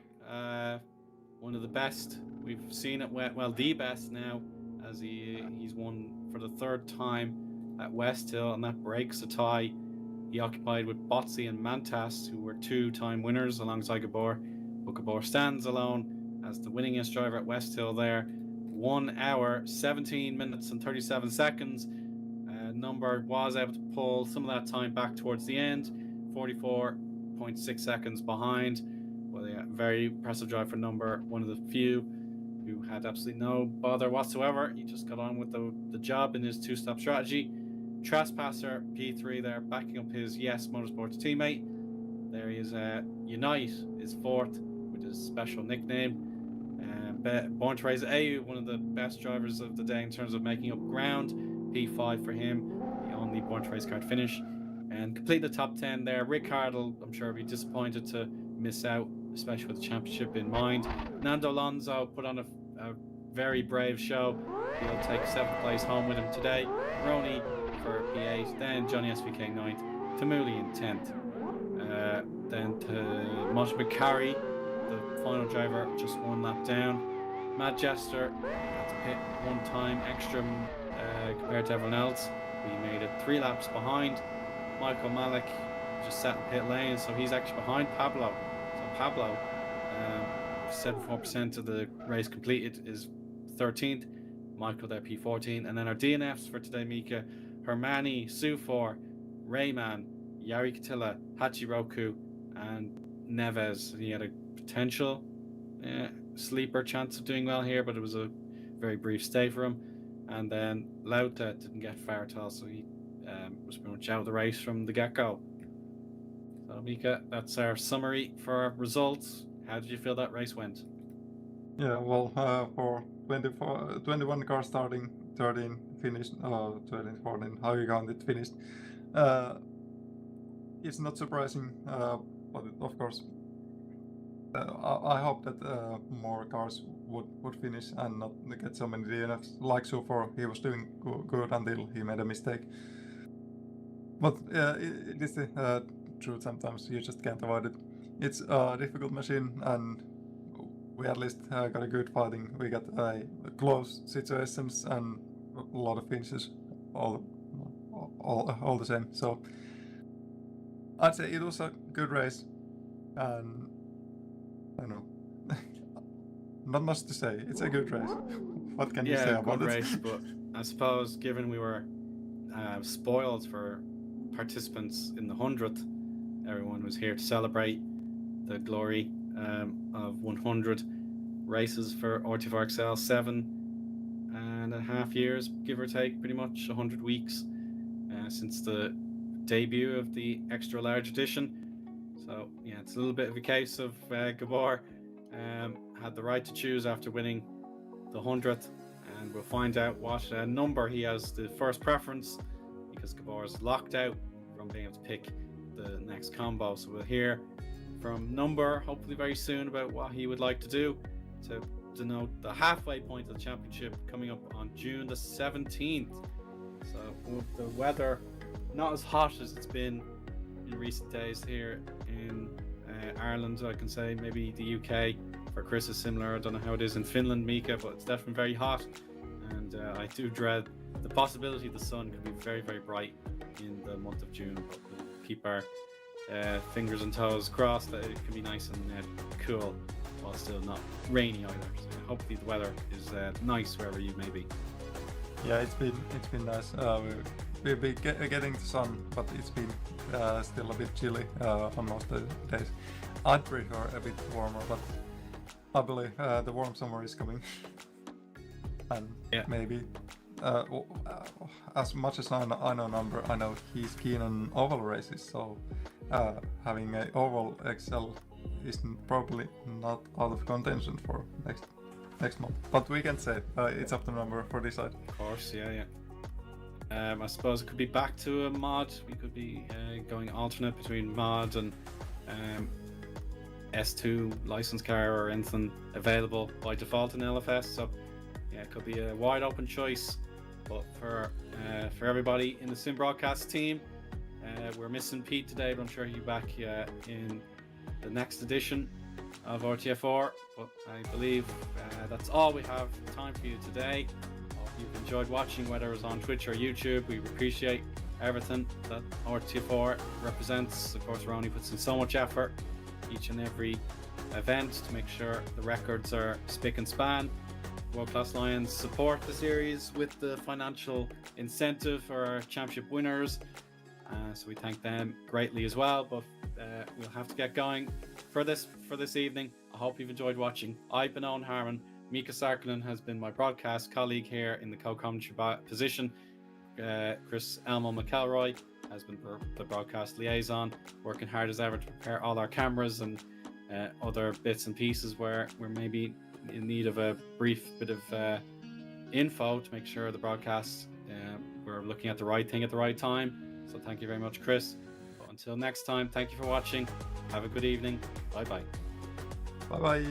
one of the best we've seen it, well, the best now, as he's won for the 3rd time at Westhill, and that breaks a tie he occupied with Botzi and Mantas, who were 2-time winners alongside Gabor. But Gabor stands alone as the winningest driver at Westhill there. 1 hour, 17 minutes and 37 seconds. Number was able to pull some of that time back towards the end. 44.6 seconds behind. Well, yeah, very impressive drive for Number, one of the few who had absolutely no bother whatsoever. He just got on with the job in his two-stop strategy. Trespasser P3 there, backing up his Yes Motorsports teammate. There he is. Unite is fourth with his special nickname. Born to Race A, one of the best drivers of the day in terms of making up ground. P5 for him, the only Born to Race car to finish. And complete the top 10 there. Rick Hardle, I'm sure, will be disappointed to miss out, especially with the championship in mind. Nando Alonso put on a very brave show. He'll take 7th place home with him today. Rony for P8, then Johnny SVK 9th, Tamuli in 10th. Then to Mosh McCarry, the final driver, just one lap down. Matt Jester had to pit one time extra compared to everyone else. We made it 3 laps behind. Michael Malik just sat in pit lane, so he's actually behind Pablo. So Pablo, 74% of the race completed, is 13th. Michael there P14, and then our DNFs for today: Miika, Hermani, Sufor, Rayman, Yari Katila, Hachiroku, and Neves. He had a potential sleeper chance of doing well here, but it was a very brief stay for him. And then Lauta didn't get far at all, so he was pretty much out of the race from the get-go. So Miika, that's our summary for our results. How did you feel that race went? Yeah, well, for 21 cars starting, 13 finished, 13, 14, how you count it, finished. It's not surprising, but of course, I hope that more cars would finish and not get so many DNFs. Like so far, he was doing good until he made a mistake. But it is the truth. Sometimes you just can't avoid it. It's a difficult machine, and we at least got a good fighting. We got close situations and a lot of finishes, all the same. So I'd say it was a good race, and I don't know, not much to say. It's a good race. What can you say about it? Yeah, good race, but I suppose given we were spoiled for participants in the 100th, everyone was here to celebrate the glory of 100 races for RT4 XL, 7.5 years, give or take, pretty much 100 weeks since the debut of the extra large edition. So yeah, it's a little bit of a case of Gabor had the right to choose after winning the 100th, and we'll find out what number he has the first preference, because Gabor is locked out from being able to pick the next combo. So we'll hear from Number hopefully very soon about what he would like to do to denote the halfway point of the championship coming up on June the 17th. So with the weather not as hot as it's been in recent days here in Ireland, I can say maybe the UK for Chris is similar. I don't know how it is in Finland, Miika, but it's definitely very hot, and I do dread the possibility the sun could be very, very bright in the month of June. But we'll keep our fingers and toes crossed that it can be nice and cool while still not rainy either. So hopefully the weather is nice wherever you may be. Yeah, it's been nice. We'll be getting the sun, but it's been still a bit chilly on most of the days. I'd prefer a bit warmer, but I believe the warm summer is coming. And maybe, as much as I know Number, I know he's keen on oval races, so having an oval XL is probably not out of contention for next month. But we can say it's up to Number for this side. Of course, yeah. I suppose it could be back to a mod. We could be going alternate between mod and S2 license car or anything available by default in LFS. So yeah, it could be a wide open choice. But for everybody in the Sim Broadcast team, we're missing Pete today, but I'm sure he'll be back in the next edition of RTF4. But I believe that's all we have time for you today. Hope you've enjoyed watching, whether it's on Twitch or YouTube. We appreciate everything that RTF4 represents. Of course, Rony puts in so much effort each and every event to make sure the records are spick and span. World Class Lions support the series with the financial incentive for our championship winners. So we thank them greatly as well. But we'll have to get going for this evening. I hope you've enjoyed watching. I've been Eoin Harmon. Miika Särkkinen has been my broadcast colleague here in the co-commentary position. Chris McElroy has been the broadcast liaison, working hard as ever to prepare all our cameras and other bits and pieces where we're maybe in need of a brief bit of info to make sure the broadcast we're looking at the right thing at the right time. So thank you very much, Chris. But until next time, thank you for watching. Have a good evening. Bye bye. Bye bye.